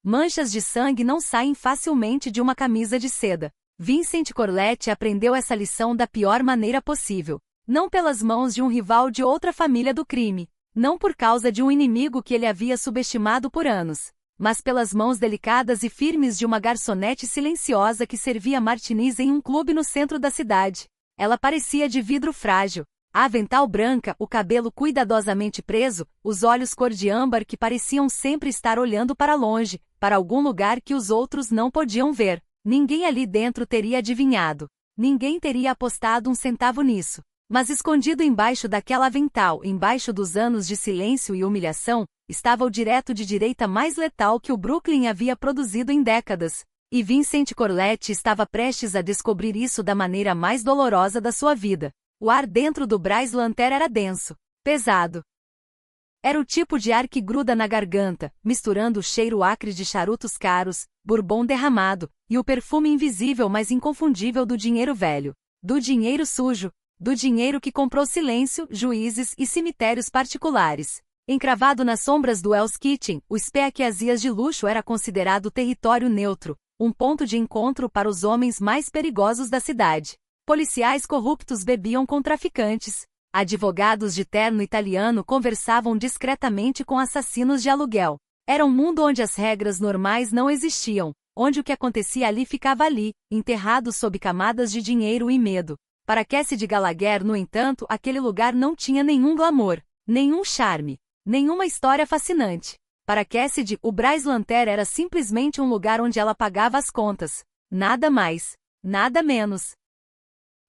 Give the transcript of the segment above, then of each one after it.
Manchas de sangue não saem facilmente de uma camisa de seda. Vincent Corletti aprendeu essa lição da pior maneira possível. Não pelas mãos de um rival de outra família do crime. Não por causa de um inimigo que ele havia subestimado por anos. Mas pelas mãos delicadas e firmes de uma garçonete silenciosa que servia martinis em um clube no centro da cidade. Ela parecia de vidro frágil. A avental branca, o cabelo cuidadosamente preso, os olhos cor de âmbar que pareciam sempre estar olhando para longe, para algum lugar que os outros não podiam ver. Ninguém ali dentro teria adivinhado. Ninguém teria apostado um centavo nisso. Mas escondido embaixo daquela avental, embaixo dos anos de silêncio e humilhação, estava o direto de direita mais letal que o Brooklyn havia produzido em décadas. E Vincent Corletti estava prestes a descobrir isso da maneira mais dolorosa da sua vida. O ar dentro do Bryce Lanter era denso, pesado. Era o tipo de ar que gruda na garganta, misturando o cheiro acre de charutos caros, bourbon derramado, e o perfume invisível mas inconfundível do dinheiro velho. Do dinheiro sujo. Do dinheiro que comprou silêncio, juízes e cemitérios particulares. Encravado nas sombras do Hell's Kitchen, o Speakeasias de luxo era considerado território neutro, um ponto de encontro para os homens mais perigosos da cidade. Policiais corruptos bebiam com traficantes. Advogados de terno italiano conversavam discretamente com assassinos de aluguel. Era um mundo onde as regras normais não existiam, onde o que acontecia ali ficava ali, enterrado sob camadas de dinheiro e medo. Para Cassidy Gallagher, no entanto, aquele lugar não tinha nenhum glamour, nenhum charme, nenhuma história fascinante. Para Cassidy, o Bryce Lanter era simplesmente um lugar onde ela pagava as contas. Nada mais, nada menos.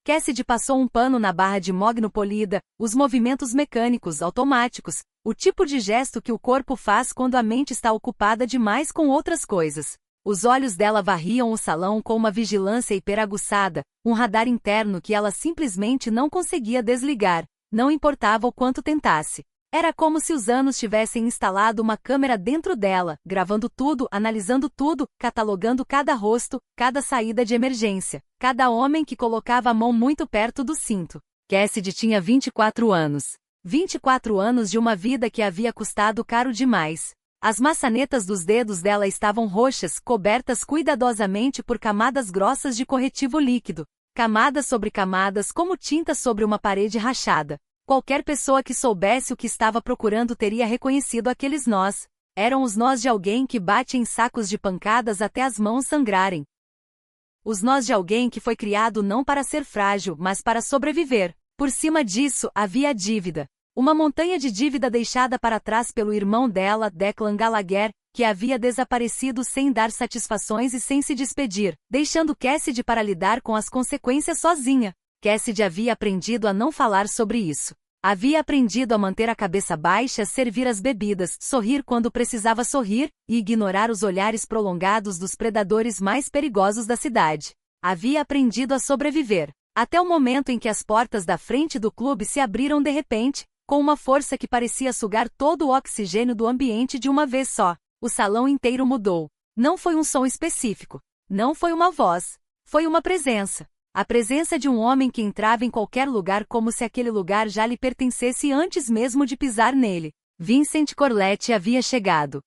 Cassidy passou um pano na barra de mogno polida, os movimentos mecânicos, automáticos, o tipo de gesto que o corpo faz quando a mente está ocupada demais com outras coisas. Os olhos dela varriam o salão com uma vigilância hiperaguçada, um radar interno que ela simplesmente não conseguia desligar, não importava o quanto tentasse. Era como se os anos tivessem instalado uma câmera dentro dela, gravando tudo, analisando tudo, catalogando cada rosto, cada saída de emergência, cada homem que colocava a mão muito perto do cinto. Cassidy tinha 24 anos. 24 anos de uma vida que havia custado caro demais. As maçanetas dos dedos dela estavam roxas, cobertas cuidadosamente por camadas grossas de corretivo líquido. Camadas sobre camadas como tinta sobre uma parede rachada. Qualquer pessoa que soubesse o que estava procurando teria reconhecido aqueles nós. Eram os nós de alguém que bate em sacos de pancadas até as mãos sangrarem. Os nós de alguém que foi criado não para ser frágil, mas para sobreviver. Por cima disso, havia a dívida. Uma montanha de dívida deixada para trás pelo irmão dela, Declan Gallagher, que havia desaparecido sem dar satisfações e sem se despedir, deixando Cassidy para lidar com as consequências sozinha. Cassidy havia aprendido a não falar sobre isso. Havia aprendido a manter a cabeça baixa, servir as bebidas, sorrir quando precisava sorrir, e ignorar os olhares prolongados dos predadores mais perigosos da cidade. Havia aprendido a sobreviver. Até o momento em que as portas da frente do clube se abriram de repente, com uma força que parecia sugar todo o oxigênio do ambiente de uma vez só. O salão inteiro mudou. Não foi um som específico. Não foi uma voz. Foi uma presença. A presença de um homem que entrava em qualquer lugar como se aquele lugar já lhe pertencesse antes mesmo de pisar nele. Vincent Corletti havia chegado.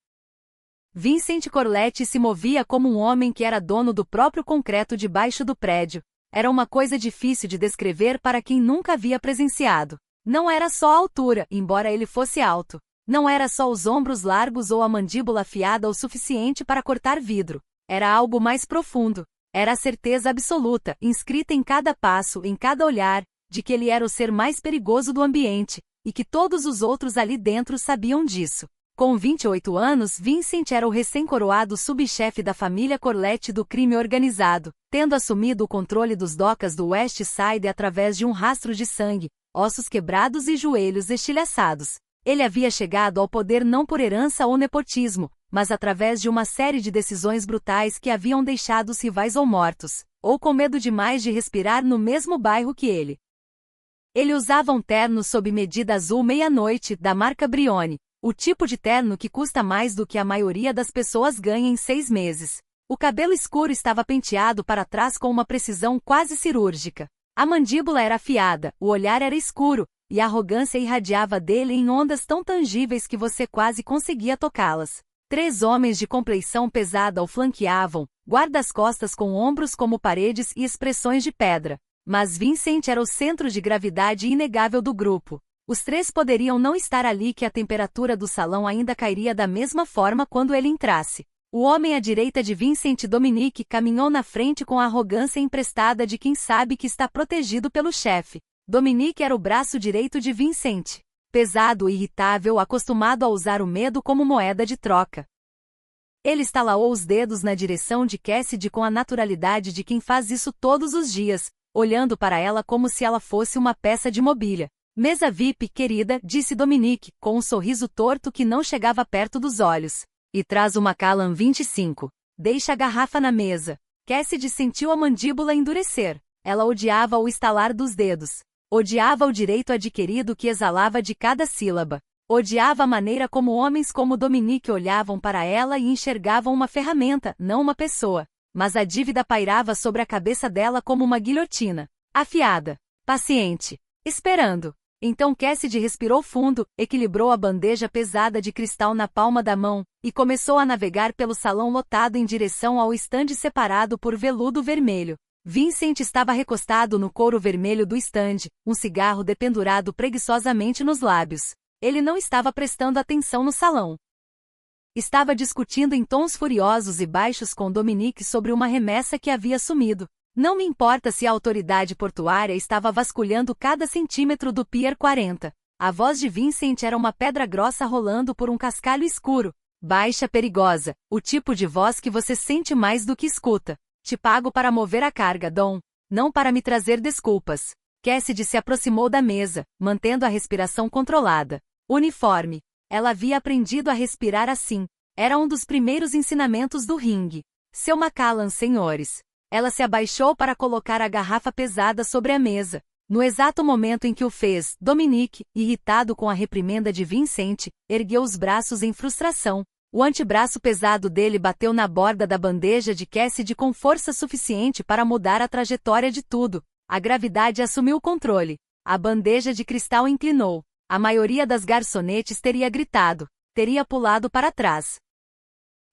Vincent Corletti se movia como um homem que era dono do próprio concreto debaixo do prédio. Era uma coisa difícil de descrever para quem nunca havia presenciado. Não era só a altura, embora ele fosse alto. Não era só os ombros largos ou a mandíbula afiada o suficiente para cortar vidro. Era algo mais profundo. Era a certeza absoluta, inscrita em cada passo, em cada olhar, de que ele era o ser mais perigoso do ambiente, e que todos os outros ali dentro sabiam disso. Com 28 anos, Vincent era o recém-coroado subchefe da família Corletti do crime organizado, tendo assumido o controle dos docas do West Side através de um rastro de sangue, ossos quebrados e joelhos estilhaçados. Ele havia chegado ao poder não por herança ou nepotismo, mas através de uma série de decisões brutais que haviam deixado os rivais ou mortos, ou com medo demais de respirar no mesmo bairro que ele. Ele usava um terno sob medida azul meia-noite, da marca Brioni, o tipo de terno que custa mais do que a maioria das pessoas ganha em 6 meses. O cabelo escuro estava penteado para trás com uma precisão quase cirúrgica. A mandíbula era afiada, o olhar era escuro, e a arrogância irradiava dele em ondas tão tangíveis que você quase conseguia tocá-las. 3 homens de compleição pesada o flanqueavam, guarda-costas com ombros como paredes e expressões de pedra. Mas Vincent era o centro de gravidade inegável do grupo. Os 3 poderiam não estar ali que a temperatura do salão ainda cairia da mesma forma quando ele entrasse. O homem à direita de Vincent Dominique caminhou na frente com a arrogância emprestada de quem sabe que está protegido pelo chefe. Dominique era o braço direito de Vincent. Pesado e irritável, acostumado a usar o medo como moeda de troca. Ele estalou os dedos na direção de Cassidy com a naturalidade de quem faz isso todos os dias, olhando para ela como se ela fosse uma peça de mobília. Mesa VIP, querida, disse Dominique, com um sorriso torto que não chegava perto dos olhos. E traz uma Macallan 25. Deixa a garrafa na mesa. Cassidy sentiu a mandíbula endurecer. Ela odiava o estalar dos dedos. Odiava o direito adquirido que exalava de cada sílaba. Odiava a maneira como homens como Dominique olhavam para ela e enxergavam uma ferramenta, não uma pessoa. Mas a dívida pairava sobre a cabeça dela como uma guilhotina. Afiada. Paciente. Esperando. Então Cassidy respirou fundo, equilibrou a bandeja pesada de cristal na palma da mão, e começou a navegar pelo salão lotado em direção ao estande separado por veludo vermelho. Vincent estava recostado no couro vermelho do estande, um cigarro dependurado preguiçosamente nos lábios. Ele não estava prestando atenção no salão. Estava discutindo em tons furiosos e baixos com Dominique sobre uma remessa que havia sumido. Não me importa se a autoridade portuária estava vasculhando cada centímetro do Pier 40. A voz de Vincent era uma pedra grossa rolando por um cascalho escuro. Baixa, perigosa, o tipo de voz que você sente mais do que escuta. Te pago para mover a carga, Dom. Não para me trazer desculpas. Cassidy se aproximou da mesa, mantendo a respiração controlada. Uniforme. Ela havia aprendido a respirar assim. Era um dos primeiros ensinamentos do ringue. Seu Macallan, senhores. Ela se abaixou para colocar a garrafa pesada sobre a mesa. No exato momento em que o fez, Dominique, irritado com a reprimenda de Vincent, ergueu os braços em frustração. O antebraço pesado dele bateu na borda da bandeja de Cassidy com força suficiente para mudar a trajetória de tudo. A gravidade assumiu o controle. A bandeja de cristal inclinou. A maioria das garçonetes teria gritado. Teria pulado para trás.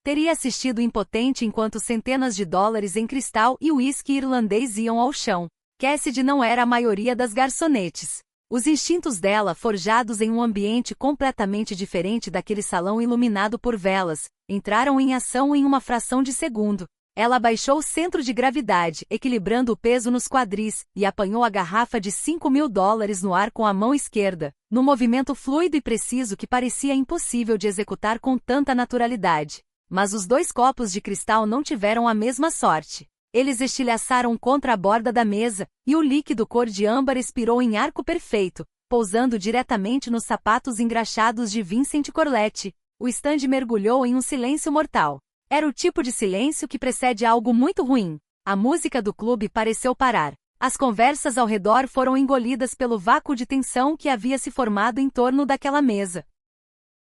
Teria assistido impotente enquanto centenas de dólares em cristal e uísque irlandês iam ao chão. Cassidy não era a maioria das garçonetes. Os instintos dela, forjados em um ambiente completamente diferente daquele salão iluminado por velas, entraram em ação em uma fração de segundo. Ela abaixou o centro de gravidade, equilibrando o peso nos quadris, e apanhou a garrafa de $5.000 no ar com a mão esquerda, num movimento fluido e preciso que parecia impossível de executar com tanta naturalidade. Mas os 2 copos de cristal não tiveram a mesma sorte. Eles estilhaçaram contra a borda da mesa, e o líquido cor de âmbar expirou em arco perfeito, pousando diretamente nos sapatos engraxados de Vincent Corletti. O estande mergulhou em um silêncio mortal. Era o tipo de silêncio que precede algo muito ruim. A música do clube pareceu parar. As conversas ao redor foram engolidas pelo vácuo de tensão que havia se formado em torno daquela mesa.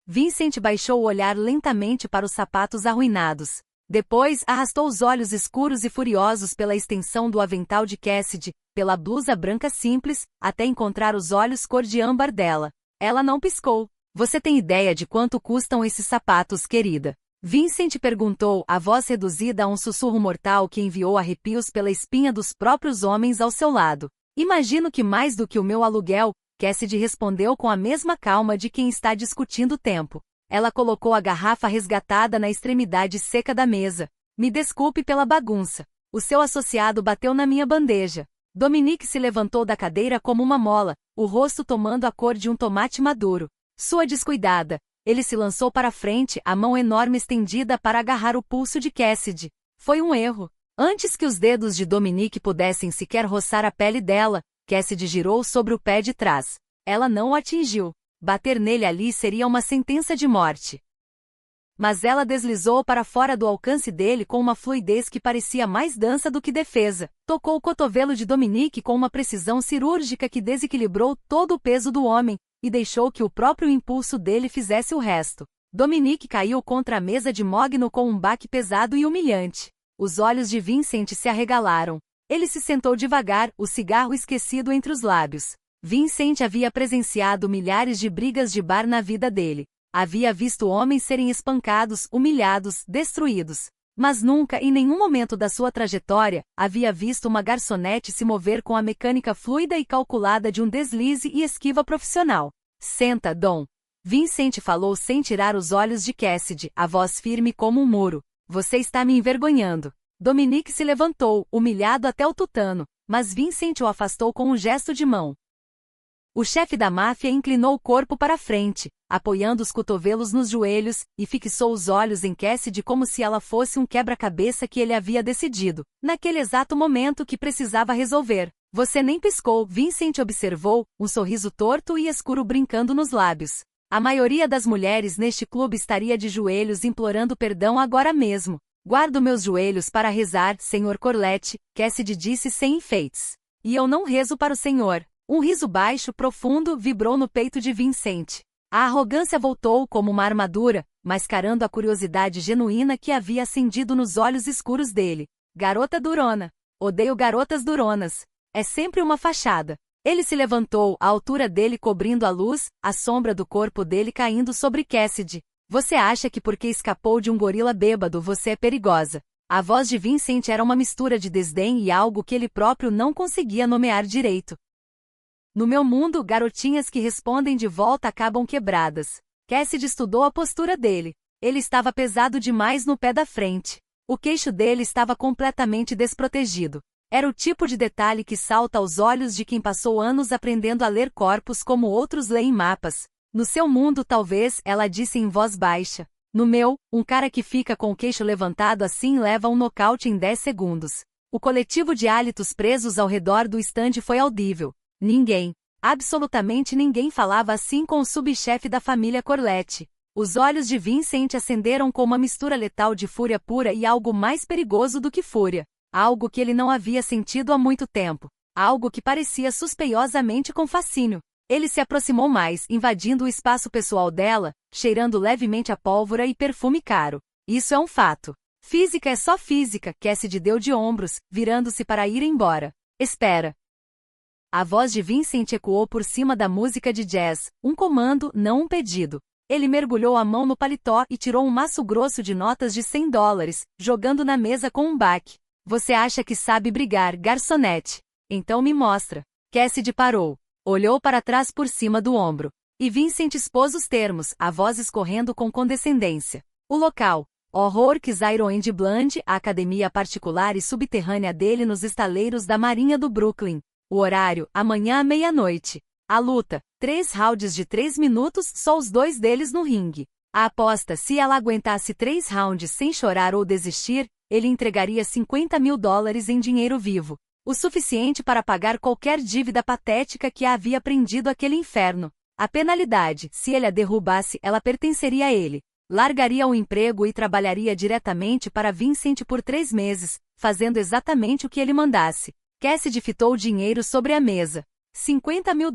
Vincent baixou o olhar lentamente para os sapatos arruinados. Depois, arrastou os olhos escuros e furiosos pela extensão do avental de Cassidy, pela blusa branca simples, até encontrar os olhos cor de âmbar dela. Ela não piscou. Você tem ideia de quanto custam esses sapatos, querida? Vincent perguntou, a voz reduzida a um sussurro mortal que enviou arrepios pela espinha dos próprios homens ao seu lado. Imagino que mais do que o meu aluguel, Cassidy respondeu com a mesma calma de quem está discutindo o tempo. Ela colocou a garrafa resgatada na extremidade seca da mesa. Me desculpe pela bagunça. O seu associado bateu na minha bandeja. Dominique se levantou da cadeira como uma mola, o rosto tomando a cor de um tomate maduro. Sua descuidada. Ele se lançou para frente, a mão enorme estendida para agarrar o pulso de Cassidy. Foi um erro. Antes que os dedos de Dominique pudessem sequer roçar a pele dela, Cassidy girou sobre o pé de trás. Ela não o atingiu. Bater nele ali seria uma sentença de morte. Mas ela deslizou para fora do alcance dele com uma fluidez que parecia mais dança do que defesa. Tocou o cotovelo de Dominique com uma precisão cirúrgica que desequilibrou todo o peso do homem, e deixou que o próprio impulso dele fizesse o resto. Dominique caiu contra a mesa de mogno com um baque pesado e humilhante. Os olhos de Vincent se arregalaram. Ele se sentou devagar, o cigarro esquecido entre os lábios. Vincent havia presenciado milhares de brigas de bar na vida dele. Havia visto homens serem espancados, humilhados, destruídos. Mas nunca, em nenhum momento da sua trajetória, havia visto uma garçonete se mover com a mecânica fluida e calculada de um deslize e esquiva profissional. Senta, Dom. Vincent falou sem tirar os olhos de Cassidy, a voz firme como um muro. Você está me envergonhando. Dominique se levantou, humilhado até o tutano, mas Vincent o afastou com um gesto de mão. O chefe da máfia inclinou o corpo para frente, apoiando os cotovelos nos joelhos, e fixou os olhos em Cassidy como se ela fosse um quebra-cabeça que ele havia decidido, naquele exato momento que precisava resolver. Você nem piscou, Vincent observou, um sorriso torto e escuro brincando nos lábios. A maioria das mulheres neste clube estaria de joelhos implorando perdão agora mesmo. Guardo meus joelhos para rezar, Sr. Corlett, Cassidy disse sem enfeites. E eu não rezo para o senhor. Um riso baixo, profundo, vibrou no peito de Vincent. A arrogância voltou como uma armadura, mascarando a curiosidade genuína que havia acendido nos olhos escuros dele. Garota durona. Odeio garotas duronas. É sempre uma fachada. Ele se levantou, a altura dele cobrindo a luz, a sombra do corpo dele caindo sobre Cassidy. Você acha que porque escapou de um gorila bêbado você é perigosa. A voz de Vincent era uma mistura de desdém e algo que ele próprio não conseguia nomear direito. No meu mundo, garotinhas que respondem de volta acabam quebradas. Cassidy estudou a postura dele. Ele estava pesado demais no pé da frente. O queixo dele estava completamente desprotegido. Era o tipo de detalhe que salta aos olhos de quem passou anos aprendendo a ler corpos como outros leem mapas. No seu mundo talvez, ela disse em voz baixa. No meu, um cara que fica com o queixo levantado assim leva um nocaute em 10 segundos. O coletivo de hálitos presos ao redor do estande foi audível. Ninguém, absolutamente ninguém falava assim com o subchefe da família Corlett. Os olhos de Vincent acenderam com uma mistura letal de fúria pura e algo mais perigoso do que fúria. Algo que ele não havia sentido há muito tempo. Algo que parecia suspeiosamente com fascínio. Ele se aproximou mais, invadindo o espaço pessoal dela, cheirando levemente a pólvora e perfume caro. Isso é um fato. Física é só física, Cassidy deu de ombros, virando-se para ir embora. Espera. A voz de Vincent ecoou por cima da música de jazz, um comando, não um pedido. Ele mergulhou a mão no paletó e tirou um maço grosso de notas de $100, jogando na mesa com um baque. Você acha que sabe brigar, garçonete? Então me mostra. Cassidy parou. Olhou para trás por cima do ombro. E Vincent expôs os termos, a voz escorrendo com condescendência. O local. O'Rourke's Iron and Blind, a academia particular e subterrânea dele nos estaleiros da Marinha do Brooklyn. O horário, amanhã à meia-noite. A luta, 3 rounds de 3 minutos, só os 2 deles no ringue. A aposta, se ela aguentasse 3 rounds sem chorar ou desistir, ele entregaria $50 mil em dinheiro vivo. O suficiente para pagar qualquer dívida patética que a havia prendido àquele inferno. A penalidade, se ele a derrubasse, ela pertenceria a ele. Largaria o emprego e trabalharia diretamente para Vincent por 3 meses, fazendo exatamente o que ele mandasse. Cassidy fitou o dinheiro sobre a mesa. $50 mil.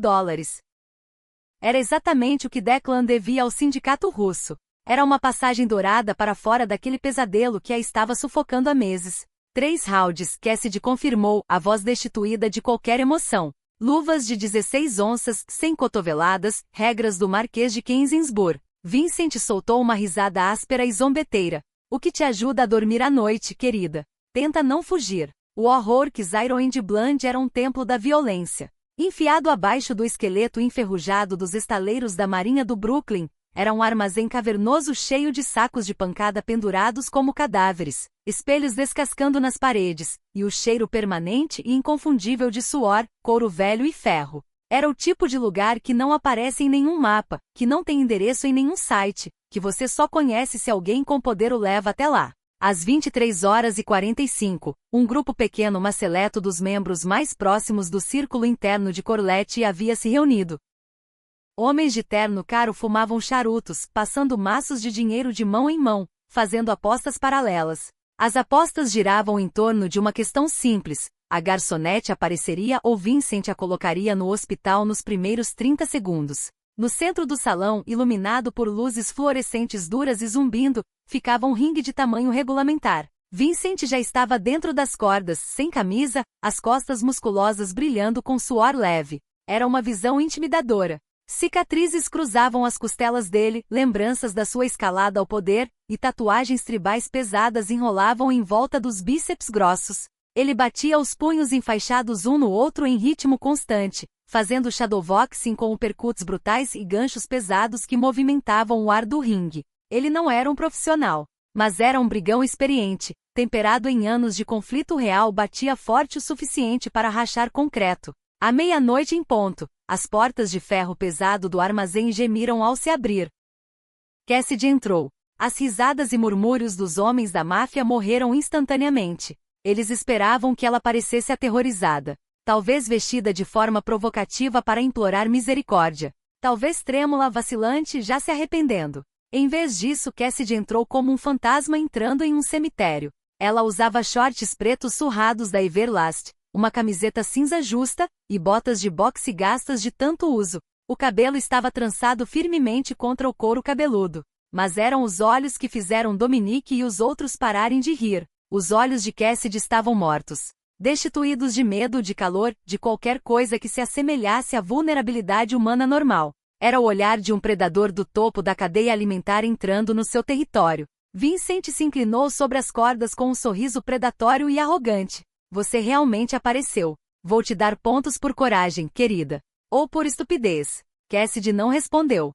Era exatamente o que Declan devia ao sindicato russo. Era uma passagem dourada para fora daquele pesadelo que a estava sufocando há meses. 3 rounds, Cassidy confirmou, a voz destituída de qualquer emoção. Luvas de 16 onças, sem cotoveladas, regras do Marquês de Kensington. Vincent soltou uma risada áspera e zombeteira. O que te ajuda a dormir à noite, querida? Tenta não fugir. O O'Rourke's Iron and Blind era um templo da violência. Enfiado abaixo do esqueleto enferrujado dos estaleiros da Marinha do Brooklyn, era um armazém cavernoso cheio de sacos de pancada pendurados como cadáveres, espelhos descascando nas paredes, e o cheiro permanente e inconfundível de suor, couro velho e ferro. Era o tipo de lugar que não aparece em nenhum mapa, que não tem endereço em nenhum site, que você só conhece se alguém com poder o leva até lá. Às 23h45, um grupo pequeno mas seleto dos membros mais próximos do círculo interno de Corlett havia se reunido. Homens de terno caro fumavam charutos, passando maços de dinheiro de mão em mão, fazendo apostas paralelas. As apostas giravam em torno de uma questão simples: a garçonete apareceria ou Vincent a colocaria no hospital nos primeiros 30 segundos. No centro do salão, iluminado por luzes fluorescentes duras e zumbindo, ficava um ringue de tamanho regulamentar. Vincent já estava dentro das cordas, sem camisa, as costas musculosas brilhando com suor leve. Era uma visão intimidadora. Cicatrizes cruzavam as costelas dele, lembranças da sua escalada ao poder, e tatuagens tribais pesadas enrolavam em volta dos bíceps grossos. Ele batia os punhos enfaixados um no outro em ritmo constante, fazendo shadowboxing com uppercuts brutais e ganchos pesados que movimentavam o ar do ringue. Ele não era um profissional, mas era um brigão experiente, temperado em anos de conflito real, batia forte o suficiente para rachar concreto. À meia-noite em ponto, as portas de ferro pesado do armazém gemiram ao se abrir. Cassidy entrou. As risadas e murmúrios dos homens da máfia morreram instantaneamente. Eles esperavam que ela parecesse aterrorizada. Talvez vestida de forma provocativa para implorar misericórdia. Talvez trêmula, vacilante, já se arrependendo. Em vez disso, Cassidy entrou como um fantasma entrando em um cemitério. Ela usava shorts pretos surrados da Everlast, uma camiseta cinza justa, e botas de boxe gastas de tanto uso. O cabelo estava trançado firmemente contra o couro cabeludo. Mas eram os olhos que fizeram Dominique e os outros pararem de rir. Os olhos de Cassidy estavam mortos. Destituídos de medo, de calor, de qualquer coisa que se assemelhasse à vulnerabilidade humana normal. Era o olhar de um predador do topo da cadeia alimentar entrando no seu território. Vincent se inclinou sobre as cordas com um sorriso predatório e arrogante. Você realmente apareceu. Vou te dar pontos por coragem, querida. Ou por estupidez. Cassidy não respondeu.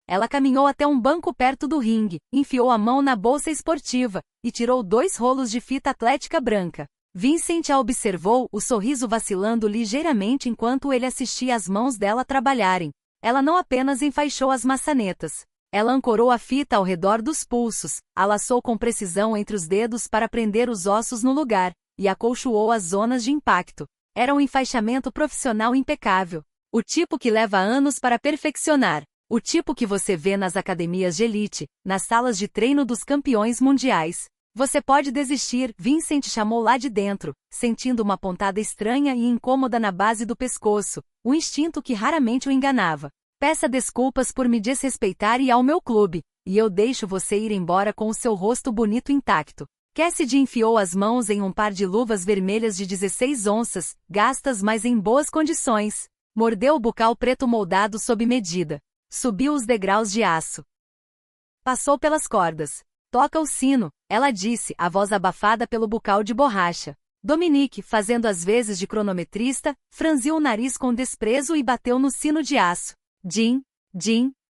Ela caminhou até um banco perto do ringue, enfiou a mão na bolsa esportiva, e tirou 2 rolos de fita atlética branca. Vincent a observou, o sorriso vacilando ligeiramente enquanto ele assistia as mãos dela trabalharem. Ela não apenas enfaixou as maçanetas. Ela ancorou a fita ao redor dos pulsos, a laçou com precisão entre os dedos para prender os ossos no lugar, e acolchoou as zonas de impacto. Era um enfaixamento profissional impecável. O tipo que leva anos para perfeccionar. O tipo que você vê nas academias de elite, nas salas de treino dos campeões mundiais. Você pode desistir, Vincent chamou lá de dentro, sentindo uma pontada estranha e incômoda na base do pescoço, um instinto que raramente o enganava. Peça desculpas por me desrespeitar e ao meu clube, e eu deixo você ir embora com o seu rosto bonito intacto. Cassidy enfiou as mãos em um par de luvas vermelhas de 16 onças, gastas mas em boas condições. Mordeu o bucal preto moldado sob medida. Subiu os degraus de aço. Passou pelas cordas. Toca o sino, ela disse, a voz abafada pelo bucal de borracha. Dominique, fazendo as vezes de cronometrista, franziu o nariz com desprezo e bateu no sino de aço. Jim,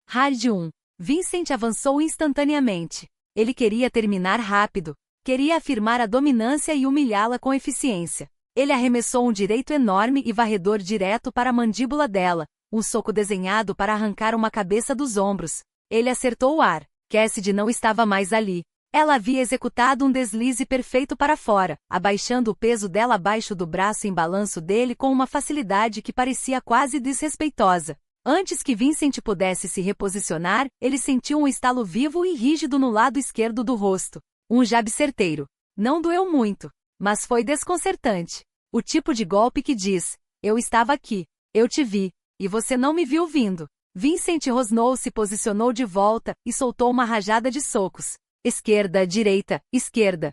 hard 1. Vincent avançou instantaneamente. Ele queria terminar rápido. Queria afirmar a dominância e humilhá-la com eficiência. Ele arremessou um direito enorme e varredor direto para a mandíbula dela, um soco desenhado para arrancar uma cabeça dos ombros. Ele acertou o ar. Cassidy não estava mais ali. Ela havia executado um deslize perfeito para fora, abaixando o peso dela abaixo do braço em balanço dele com uma facilidade que parecia quase desrespeitosa. Antes que Vincent pudesse se reposicionar, ele sentiu um estalo vivo e rígido no lado esquerdo do rosto. Um jab certeiro. Não doeu muito, mas foi desconcertante. O tipo de golpe que diz, eu estava aqui, eu te vi, e você não me viu vindo. Vincent rosnou, se posicionou de volta, e soltou uma rajada de socos. Esquerda, direita, esquerda.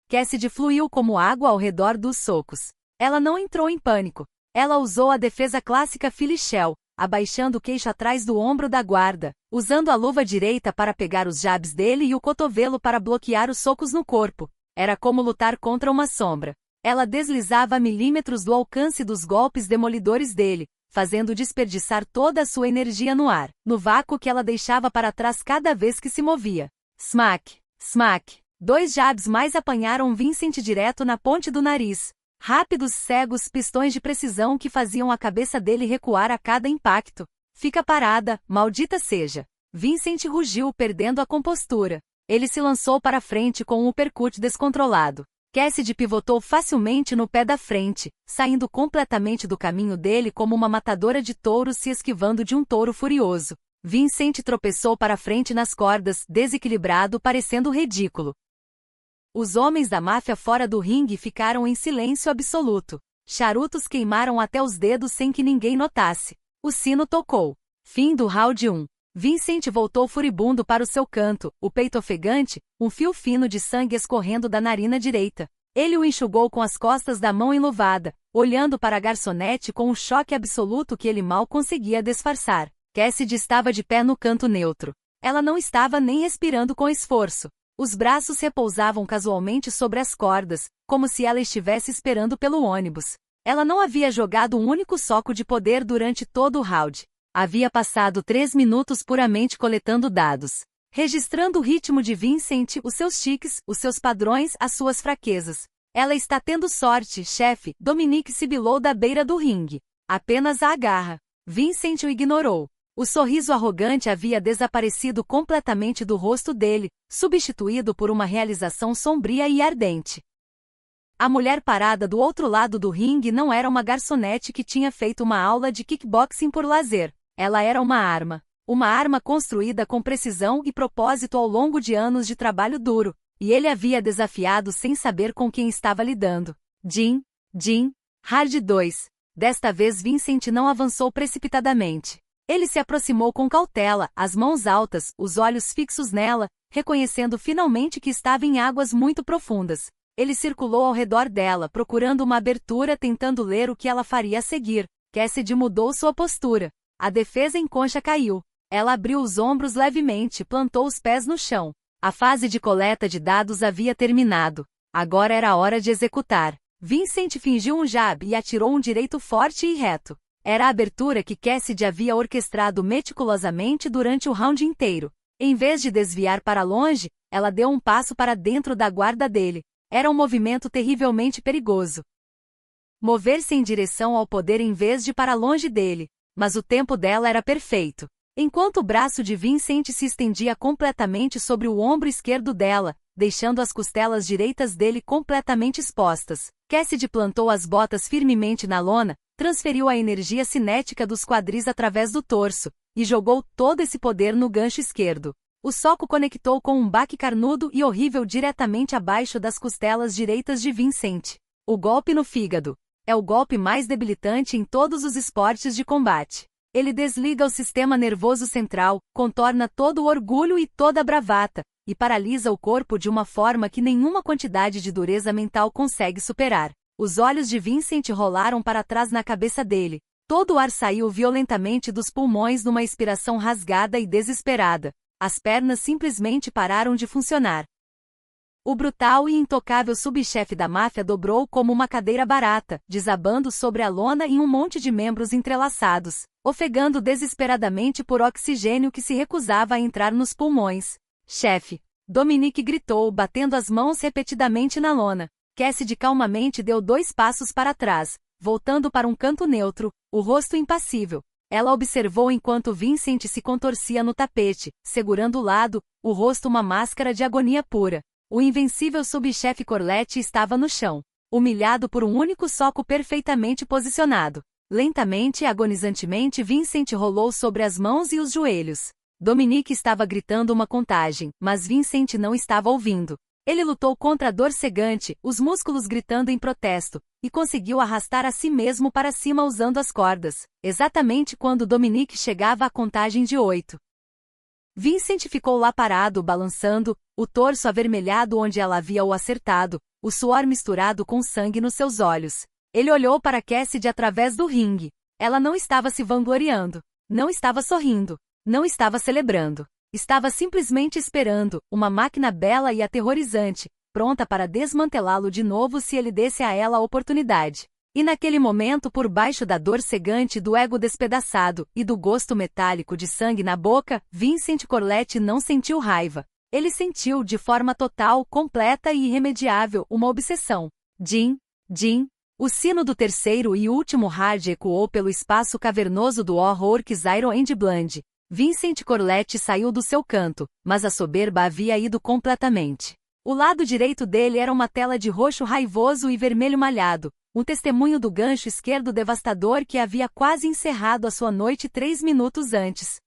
Cassidy fluiu como água ao redor dos socos. Ela não entrou em pânico. Ela usou a defesa clássica Philly Shell, abaixando o queixo atrás do ombro da guarda, usando a luva direita para pegar os jabs dele e o cotovelo para bloquear os socos no corpo. Era como lutar contra uma sombra. Ela deslizava a milímetros do alcance dos golpes demolidores dele, fazendo desperdiçar toda a sua energia no ar, no vácuo que ela deixava para trás cada vez que se movia. Smack, smack. 2 jabs mais apanharam Vincent direto na ponte do nariz. Rápidos, cegos pistões de precisão que faziam a cabeça dele recuar a cada impacto. Fica parada, maldita seja. Vincent rugiu, perdendo a compostura. Ele se lançou para frente com um uppercut descontrolado. Cassidy pivotou facilmente no pé da frente, saindo completamente do caminho dele como uma matadora de touros se esquivando de um touro furioso. Vincent tropeçou para frente nas cordas, desequilibrado, parecendo ridículo. Os homens da máfia fora do ringue ficaram em silêncio absoluto. Charutos queimaram até os dedos sem que ninguém notasse. O sino tocou. Fim do round 1. Vincent voltou furibundo para o seu canto, o peito ofegante, um fio fino de sangue escorrendo da narina direita. Ele o enxugou com as costas da mão enluvada, olhando para a garçonete com um choque absoluto que ele mal conseguia disfarçar. Cassidy estava de pé no canto neutro. Ela não estava nem respirando com esforço. Os braços repousavam casualmente sobre as cordas, como se ela estivesse esperando pelo ônibus. Ela não havia jogado um único soco de poder durante todo o round. Havia passado 3 minutos puramente coletando dados, registrando o ritmo de Vincent, os seus tiques, os seus padrões, as suas fraquezas. Ela está tendo sorte, chefe, Dominique sibilou da beira do ringue. Apenas a agarra. Vincent o ignorou. O sorriso arrogante havia desaparecido completamente do rosto dele, substituído por uma realização sombria e ardente. A mulher parada do outro lado do ringue não era uma garçonete que tinha feito uma aula de kickboxing por lazer. Ela era uma arma. Uma arma construída com precisão e propósito ao longo de anos de trabalho duro, e ele havia desafiado sem saber com quem estava lidando. Jim, Hard 2. Desta vez Vincent não avançou precipitadamente. Ele se aproximou com cautela, as mãos altas, os olhos fixos nela, reconhecendo finalmente que estava em águas muito profundas. Ele circulou ao redor dela, procurando uma abertura, tentando ler o que ela faria a seguir. Cassidy mudou sua postura. A defesa em concha caiu. Ela abriu os ombros levemente, plantou os pés no chão. A fase de coleta de dados havia terminado. Agora era a hora de executar. Vincent fingiu um jab e atirou um direito forte e reto. Era a abertura que Cassidy havia orquestrado meticulosamente durante o round inteiro. Em vez de desviar para longe, ela deu um passo para dentro da guarda dele. Era um movimento terrivelmente perigoso. Mover-se em direção ao poder em vez de para longe dele. Mas o tempo dela era perfeito. Enquanto o braço de Vincent se estendia completamente sobre o ombro esquerdo dela, deixando as costelas direitas dele completamente expostas, Cassidy plantou as botas firmemente na lona, transferiu a energia cinética dos quadris através do torso, e jogou todo esse poder no gancho esquerdo. O soco conectou com um baque carnudo e horrível diretamente abaixo das costelas direitas de Vincent. O golpe no fígado. É o golpe mais debilitante em todos os esportes de combate. Ele desliga o sistema nervoso central, contorna todo o orgulho e toda a bravata, e paralisa o corpo de uma forma que nenhuma quantidade de dureza mental consegue superar. Os olhos de Vincent rolaram para trás na cabeça dele. Todo o ar saiu violentamente dos pulmões numa expiração rasgada e desesperada. As pernas simplesmente pararam de funcionar. O brutal e intocável subchefe da máfia dobrou como uma cadeira barata, desabando sobre a lona em um monte de membros entrelaçados, ofegando desesperadamente por oxigênio que se recusava a entrar nos pulmões. Chefe! Dominique gritou, batendo as mãos repetidamente na lona. Cassidy calmamente deu 2 passos para trás, voltando para um canto neutro, o rosto impassível. Ela observou enquanto Vincent se contorcia no tapete, segurando o lado, o rosto uma máscara de agonia pura. O invencível subchefe Corlett estava no chão, humilhado por um único soco perfeitamente posicionado. Lentamente e agonizantemente Vincent rolou sobre as mãos e os joelhos. Dominique estava gritando uma contagem, mas Vincent não estava ouvindo. Ele lutou contra a dor cegante, os músculos gritando em protesto, e conseguiu arrastar a si mesmo para cima usando as cordas, exatamente quando Dominique chegava à contagem de 8. Vincent ficou lá parado, balançando, o torso avermelhado onde ela havia o acertado, o suor misturado com sangue nos seus olhos. Ele olhou para Cassidy através do ringue. Ela não estava se vangloriando, não estava sorrindo, não estava celebrando. Estava simplesmente esperando, uma máquina bela e aterrorizante, pronta para desmantelá-lo de novo se ele desse a ela a oportunidade. E naquele momento, por baixo da dor cegante do ego despedaçado e do gosto metálico de sangue na boca, Vincent Corlett não sentiu raiva. Ele sentiu, de forma total, completa e irremediável, uma obsessão. Jim. O sino do terceiro e último hard ecoou pelo espaço cavernoso do Orcs Iron and Blood. Vincent Corlett saiu do seu canto, mas a soberba havia ido completamente. O lado direito dele era uma tela de roxo raivoso e vermelho malhado, um testemunho do gancho esquerdo devastador que havia quase encerrado a sua noite 3 minutos antes.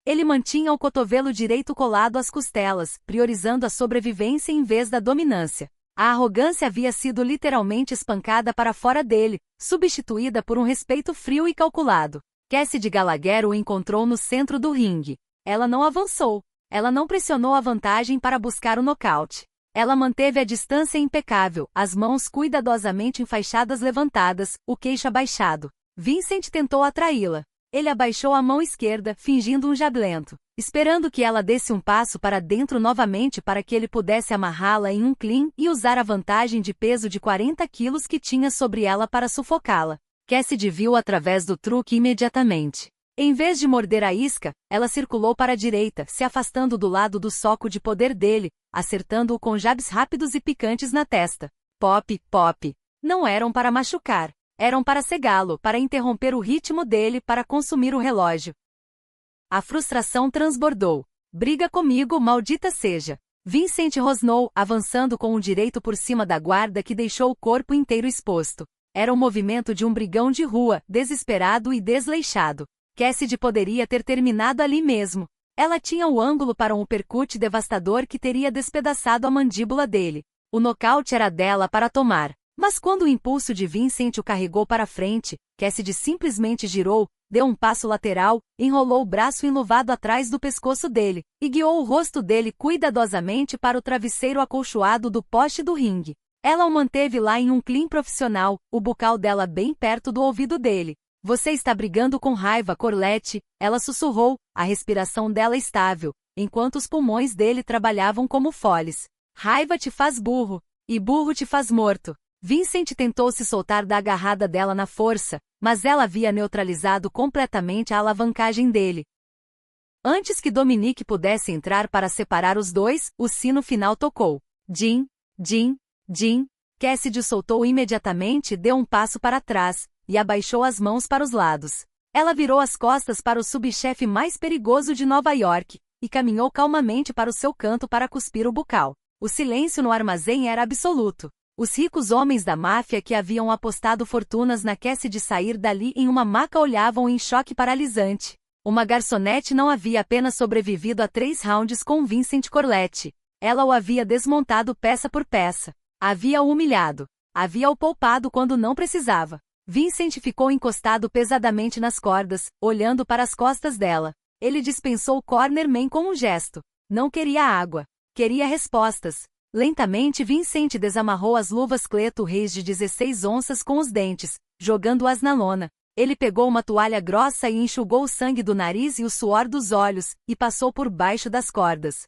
Ele mantinha o cotovelo direito colado às costelas, priorizando a sobrevivência em vez da dominância. A arrogância havia sido literalmente espancada para fora dele, substituída por um respeito frio e calculado. Cassidy Gallagher o encontrou no centro do ringue. Ela não avançou. Ela não pressionou a vantagem para buscar o nocaute. Ela manteve a distância impecável, as mãos cuidadosamente enfaixadas levantadas, o queixo abaixado. Vincent tentou atraí-la. Ele abaixou a mão esquerda, fingindo um jablento, esperando que ela desse um passo para dentro novamente para que ele pudesse amarrá-la em um clean e usar a vantagem de peso de 40 quilos que tinha sobre ela para sufocá-la. Cassidy viu através do truque imediatamente. Em vez de morder a isca, ela circulou para a direita, se afastando do lado do soco de poder dele, acertando-o com jabs rápidos e picantes na testa. Pop, pop. Não eram para machucar. Eram para cegá-lo, para interromper o ritmo dele, para consumir o relógio. A frustração transbordou. Briga comigo, maldita seja. Vincent rosnou, avançando com o direito por cima da guarda que deixou o corpo inteiro exposto. Era o movimento de um brigão de rua, desesperado e desleixado. Cassidy poderia ter terminado ali mesmo. Ela tinha o ângulo para um uppercut devastador que teria despedaçado a mandíbula dele. O nocaute era dela para tomar. Mas quando o impulso de Vincent o carregou para frente, Cassidy simplesmente girou, deu um passo lateral, enrolou o braço enluvado atrás do pescoço dele, e guiou o rosto dele cuidadosamente para o travesseiro acolchoado do poste do ringue. Ela o manteve lá em um clean profissional, o bucal dela bem perto do ouvido dele. Você está brigando com raiva, Corlett, ela sussurrou, a respiração dela estável, enquanto os pulmões dele trabalhavam como foles. Raiva te faz burro, e burro te faz morto. Vincent tentou se soltar da agarrada dela na força, mas ela havia neutralizado completamente a alavancagem dele. Antes que Dominique pudesse entrar para separar os dois, o sino final tocou. Jim, Jim, Jim. Cassidy o soltou imediatamente e deu um passo para trás, e abaixou as mãos para os lados. Ela virou as costas para o subchefe mais perigoso de Nova York, e caminhou calmamente para o seu canto para cuspir o bucal. O silêncio no armazém era absoluto. Os ricos homens da máfia que haviam apostado fortunas na Cassidy sair dali em uma maca olhavam em choque paralisante. Uma garçonete não havia apenas sobrevivido a 3 rounds com Vincent Corlett. Ela o havia desmontado peça por peça. Havia-o humilhado. Havia-o poupado quando não precisava. Vincent ficou encostado pesadamente nas cordas, olhando para as costas dela. Ele dispensou o cornerman com um gesto. Não queria água. Queria respostas. Lentamente Vincent desamarrou as luvas Cleto Reis de 16 onças com os dentes, jogando-as na lona. Ele pegou uma toalha grossa e enxugou o sangue do nariz e o suor dos olhos, e passou por baixo das cordas.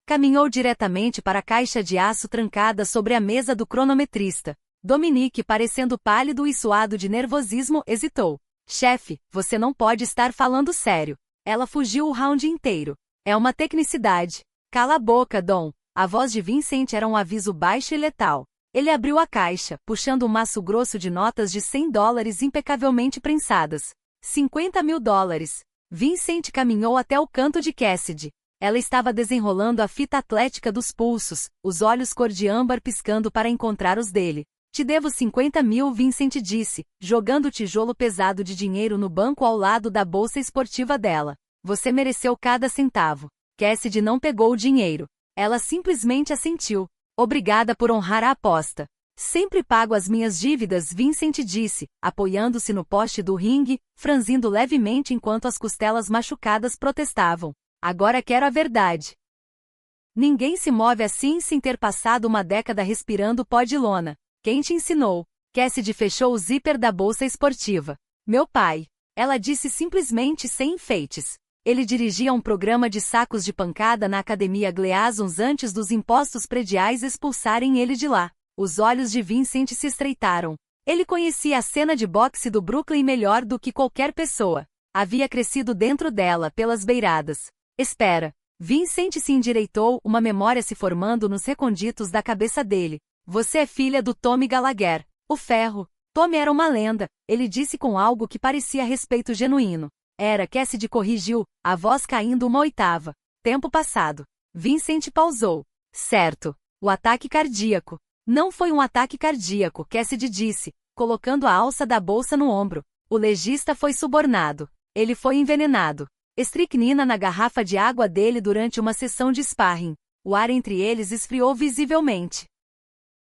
Caminhou diretamente para a caixa de aço trancada sobre a mesa do cronometrista. Dominique, parecendo pálido e suado de nervosismo, hesitou. Chefe, você não pode estar falando sério. Ela fugiu o round inteiro. É uma tecnicidade. Cala a boca, Dom. A voz de Vincent era um aviso baixo e letal. Ele abriu a caixa, puxando um maço grosso de notas de $100 impecavelmente prensadas. $50.000. Vincent caminhou até o canto de Cassidy. Ela estava desenrolando a fita atlética dos pulsos, os olhos cor de âmbar piscando para encontrar os dele. Te devo 50.000, Vincent disse, jogando o tijolo pesado de dinheiro no banco ao lado da bolsa esportiva dela. Você mereceu cada centavo. Cassidy não pegou o dinheiro. Ela simplesmente assentiu. Obrigada por honrar a aposta. Sempre pago as minhas dívidas, Vincent disse, apoiando-se no poste do ringue, franzindo levemente enquanto as costelas machucadas protestavam. Agora quero a verdade. Ninguém se move assim sem ter passado uma década respirando pó de lona. Quem te ensinou? Cassidy fechou o zíper da bolsa esportiva. Meu pai. Ela disse simplesmente sem enfeites. Ele dirigia um programa de sacos de pancada na Academia Gleasons antes dos impostos prediais expulsarem ele de lá. Os olhos de Vincent se estreitaram. Ele conhecia a cena de boxe do Brooklyn melhor do que qualquer pessoa. Havia crescido dentro dela, pelas beiradas. Espera. Vincent se endireitou, uma memória se formando nos reconditos da cabeça dele. Você é filha do Tommy Gallagher. O ferro. Tommy era uma lenda, ele disse com algo que parecia respeito genuíno. Era, Cassidy corrigiu, a voz caindo uma oitava. Tempo passado. Vincent pausou. Certo. O ataque cardíaco. Não foi um ataque cardíaco, Cassidy disse, colocando a alça da bolsa no ombro. O legista foi subornado. Ele foi envenenado. Estricnina na garrafa de água dele durante uma sessão de sparring. O ar entre eles esfriou visivelmente.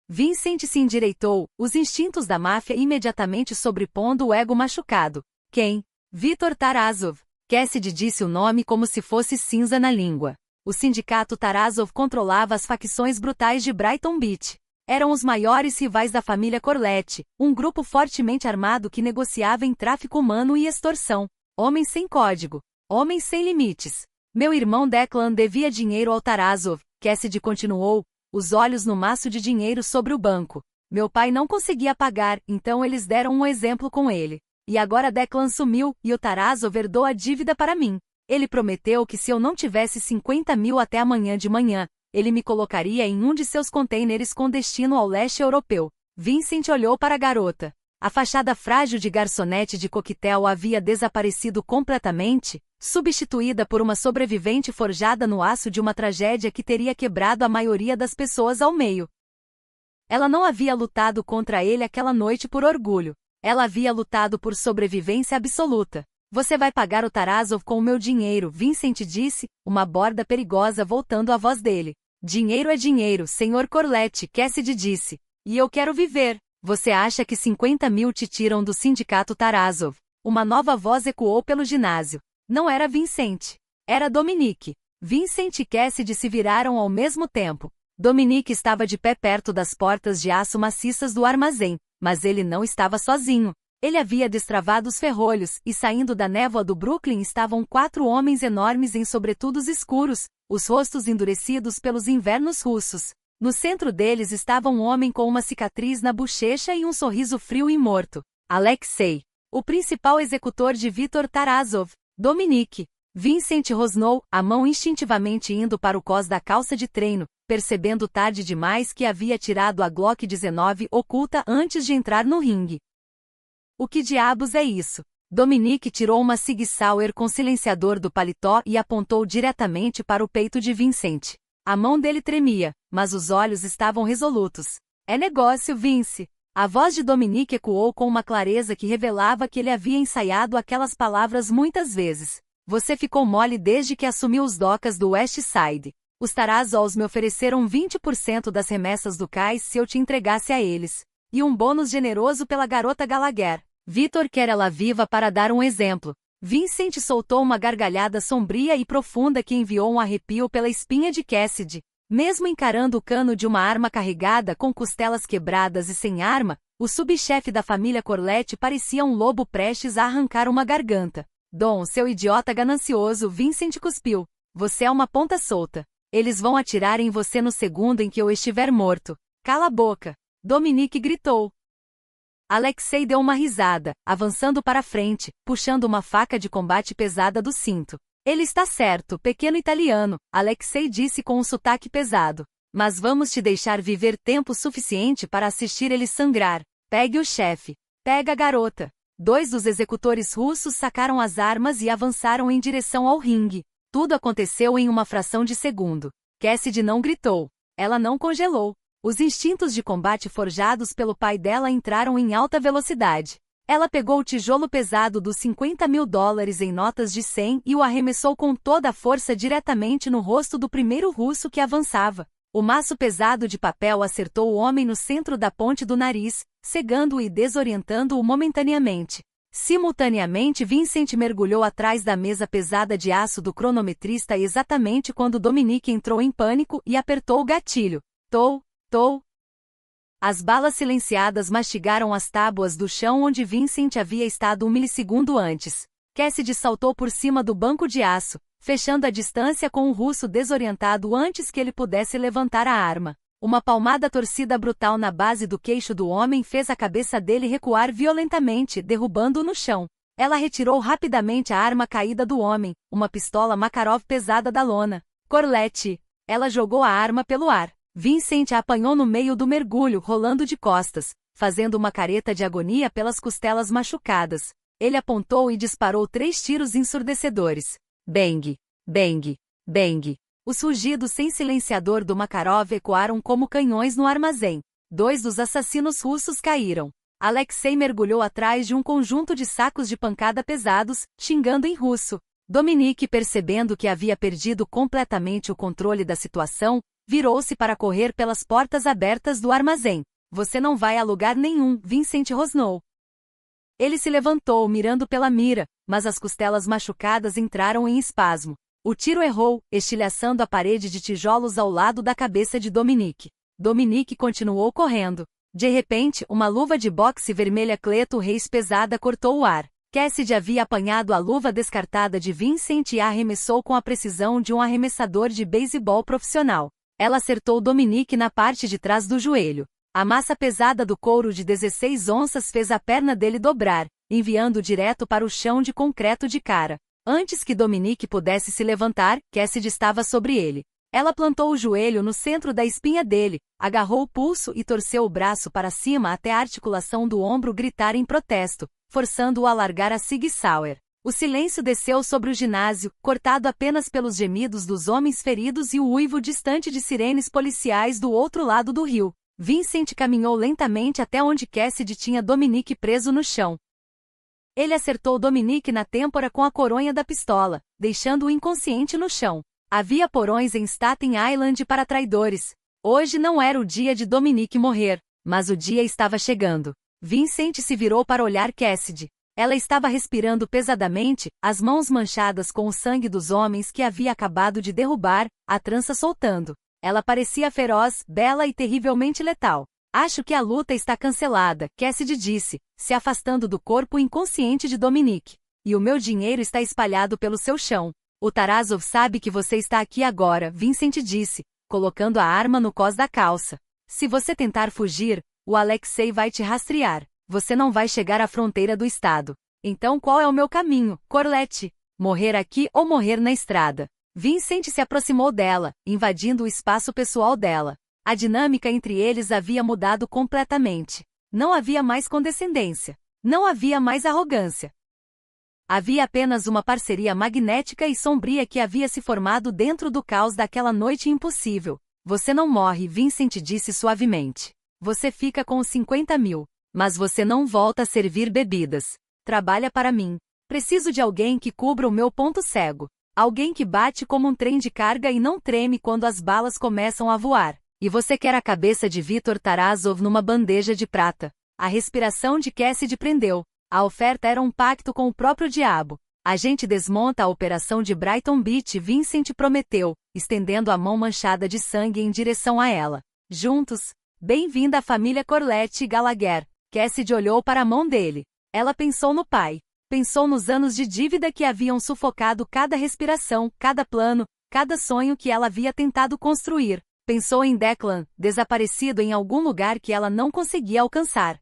Vincent se endireitou, os instintos da máfia imediatamente sobrepondo o ego machucado. Quem? Vitor Tarasov. Cassidy disse o nome como se fosse cinza na língua. O sindicato Tarasov controlava as facções brutais de Brighton Beach. Eram os maiores rivais da família Corlett, um grupo fortemente armado que negociava em tráfico humano e extorsão. Homens sem código. Homens sem limites. Meu irmão Declan devia dinheiro ao Tarasov, Cassidy continuou, os olhos no maço de dinheiro sobre o banco. Meu pai não conseguia pagar, então eles deram um exemplo com ele. E agora Declan sumiu, e o Tarasov herdou a dívida para mim. Ele prometeu que se eu não tivesse 50 mil até amanhã de manhã, ele me colocaria em um de seus contêineres com destino ao leste europeu. Vincent olhou para a garota. A fachada frágil de garçonete de coquetel havia desaparecido completamente, substituída por uma sobrevivente forjada no aço de uma tragédia que teria quebrado a maioria das pessoas ao meio. Ela não havia lutado contra ele aquela noite por orgulho. Ela havia lutado por sobrevivência absoluta. Você vai pagar o Tarasov com o meu dinheiro, Vincent disse, uma borda perigosa voltando à voz dele. Dinheiro é dinheiro, Sr. Corlett, Cassidy disse. E eu quero viver. Você acha que 50 mil te tiram do sindicato Tarasov? Uma nova voz ecoou pelo ginásio. Não era Vincent. Era Dominique. Vincent e Cassidy se viraram ao mesmo tempo. Dominique estava de pé perto das portas de aço maciças do armazém, mas ele não estava sozinho. Ele havia destravado os ferrolhos, e saindo da névoa do Brooklyn estavam 4 homens enormes em sobretudos escuros, os rostos endurecidos pelos invernos russos. No centro deles estava um homem com uma cicatriz na bochecha e um sorriso frio e morto. Alexei. O principal executor de Viktor Tarasov. Dominique. Vincent rosnou, a mão instintivamente indo para o cós da calça de treino, percebendo tarde demais que havia tirado a Glock 19 oculta antes de entrar no ringue. O que diabos é isso? Dominique tirou uma Sig Sauer com silenciador do paletó e apontou diretamente para o peito de Vincent. A mão dele tremia, mas os olhos estavam resolutos. É negócio, Vince. A voz de Dominique ecoou com uma clareza que revelava que ele havia ensaiado aquelas palavras muitas vezes. Você ficou mole desde que assumiu os docas do West Side. Os Tarasovs me ofereceram 20% das remessas do cais se eu te entregasse a eles. E um bônus generoso pela garota Gallagher. Victor quer ela viva para dar um exemplo. Vincent soltou uma gargalhada sombria e profunda que enviou um arrepio pela espinha de Cassidy. Mesmo encarando o cano de uma arma carregada com costelas quebradas e sem arma, o subchefe da família Corlett parecia um lobo prestes a arrancar uma garganta. Dom, seu idiota ganancioso, Vincent cuspiu. Você é uma ponta solta. Eles vão atirar em você no segundo em que eu estiver morto. Cala a boca. Dominique gritou. Alexei deu uma risada, avançando para frente, puxando uma faca de combate pesada do cinto. Ele está certo, pequeno italiano, Alexei disse com um sotaque pesado. Mas vamos te deixar viver tempo suficiente para assistir ele sangrar. Pegue o chefe. Pega a garota. 2 dos executores russos sacaram as armas e avançaram em direção ao ringue. Tudo aconteceu em uma fração de segundo. Cassidy não gritou. Ela não congelou. Os instintos de combate forjados pelo pai dela entraram em alta velocidade. Ela pegou o tijolo pesado dos 50 mil dólares em notas de 100 e o arremessou com toda a força diretamente no rosto do primeiro russo que avançava. O maço pesado de papel acertou o homem no centro da ponte do nariz, cegando-o e desorientando-o momentaneamente. Simultaneamente Vincent mergulhou atrás da mesa pesada de aço do cronometrista exatamente quando Dominique entrou em pânico e apertou o gatilho. Tou. As balas silenciadas mastigaram as tábuas do chão onde Vincent havia estado um milissegundo antes. Cassidy saltou por cima do banco de aço, fechando a distância com o russo desorientado antes que ele pudesse levantar a arma. Uma palmada torcida brutal na base do queixo do homem fez a cabeça dele recuar violentamente, derrubando-o no chão. Ela retirou rapidamente a arma caída do homem, uma pistola Makarov pesada da lona. Corlett. Ela jogou a arma pelo ar. Vincent a apanhou no meio do mergulho, rolando de costas, fazendo uma careta de agonia pelas costelas machucadas. Ele apontou e disparou 3 tiros ensurdecedores. Bang! Bang! Bang! Os rugidos sem silenciador do Makarov ecoaram como canhões no armazém. 2 dos assassinos russos caíram. Alexei mergulhou atrás de um conjunto de sacos de pancada pesados, xingando em russo. Dominique, percebendo que havia perdido completamente o controle da situação, virou-se para correr pelas portas abertas do armazém. Você não vai a lugar nenhum, Vincent rosnou. Ele se levantou, mirando pela mira, mas as costelas machucadas entraram em espasmo. O tiro errou, estilhaçando a parede de tijolos ao lado da cabeça de Dominique. Dominique continuou correndo. De repente, uma luva de boxe vermelha Cleto Reis pesada cortou o ar. Cassidy havia apanhado a luva descartada de Vincent e a arremessou com a precisão de um arremessador de beisebol profissional. Ela acertou Dominique na parte de trás do joelho. A massa pesada do couro de 16 onças fez a perna dele dobrar, enviando-o direto para o chão de concreto de cara. Antes que Dominique pudesse se levantar, Cassidy estava sobre ele. Ela plantou o joelho no centro da espinha dele, agarrou o pulso e torceu o braço para cima até a articulação do ombro gritar em protesto, forçando-o a largar a Sig Sauer. O silêncio desceu sobre o ginásio, cortado apenas pelos gemidos dos homens feridos e o uivo distante de sirenes policiais do outro lado do rio. Vincent caminhou lentamente até onde Cassidy tinha Dominique preso no chão. Ele acertou Dominique na têmpora com a coronha da pistola, deixando-o inconsciente no chão. Havia porões em Staten Island para traidores. Hoje não era o dia de Dominique morrer, mas o dia estava chegando. Vincent se virou para olhar Cassidy. Ela estava respirando pesadamente, as mãos manchadas com o sangue dos homens que havia acabado de derrubar, a trança soltando. Ela parecia feroz, bela e terrivelmente letal. Acho que a luta está cancelada, Cassidy disse, se afastando do corpo inconsciente de Dominique. E o meu dinheiro está espalhado pelo seu chão. O Tarasov sabe que você está aqui agora, Vincent disse, colocando a arma no cós da calça. Se você tentar fugir, o Alexei vai te rastrear. Você não vai chegar à fronteira do estado. Então qual é o meu caminho, Corlette? Morrer aqui ou morrer na estrada? Vincent se aproximou dela, invadindo o espaço pessoal dela. A dinâmica entre eles havia mudado completamente. Não havia mais condescendência. Não havia mais arrogância. Havia apenas uma parceria magnética e sombria que havia se formado dentro do caos daquela noite impossível. Você não morre, Vincent disse suavemente. Você fica com os 50 mil. Mas você não volta a servir bebidas. Trabalha para mim. Preciso de alguém que cubra o meu ponto cego. Alguém que bate como um trem de carga e não treme quando as balas começam a voar. E você quer a cabeça de Viktor Tarasov numa bandeja de prata. A respiração de Cassidy prendeu. A oferta era um pacto com o próprio diabo. A gente desmonta a operação de Brighton Beach, Vincent prometeu, estendendo a mão manchada de sangue em direção a ela. Juntos. Bem-vinda à família Corlette Gallagher. Cassidy olhou para a mão dele. Ela pensou no pai. Pensou nos anos de dívida que haviam sufocado cada respiração, cada plano, cada sonho que ela havia tentado construir. Pensou em Declan, desaparecido em algum lugar que ela não conseguia alcançar.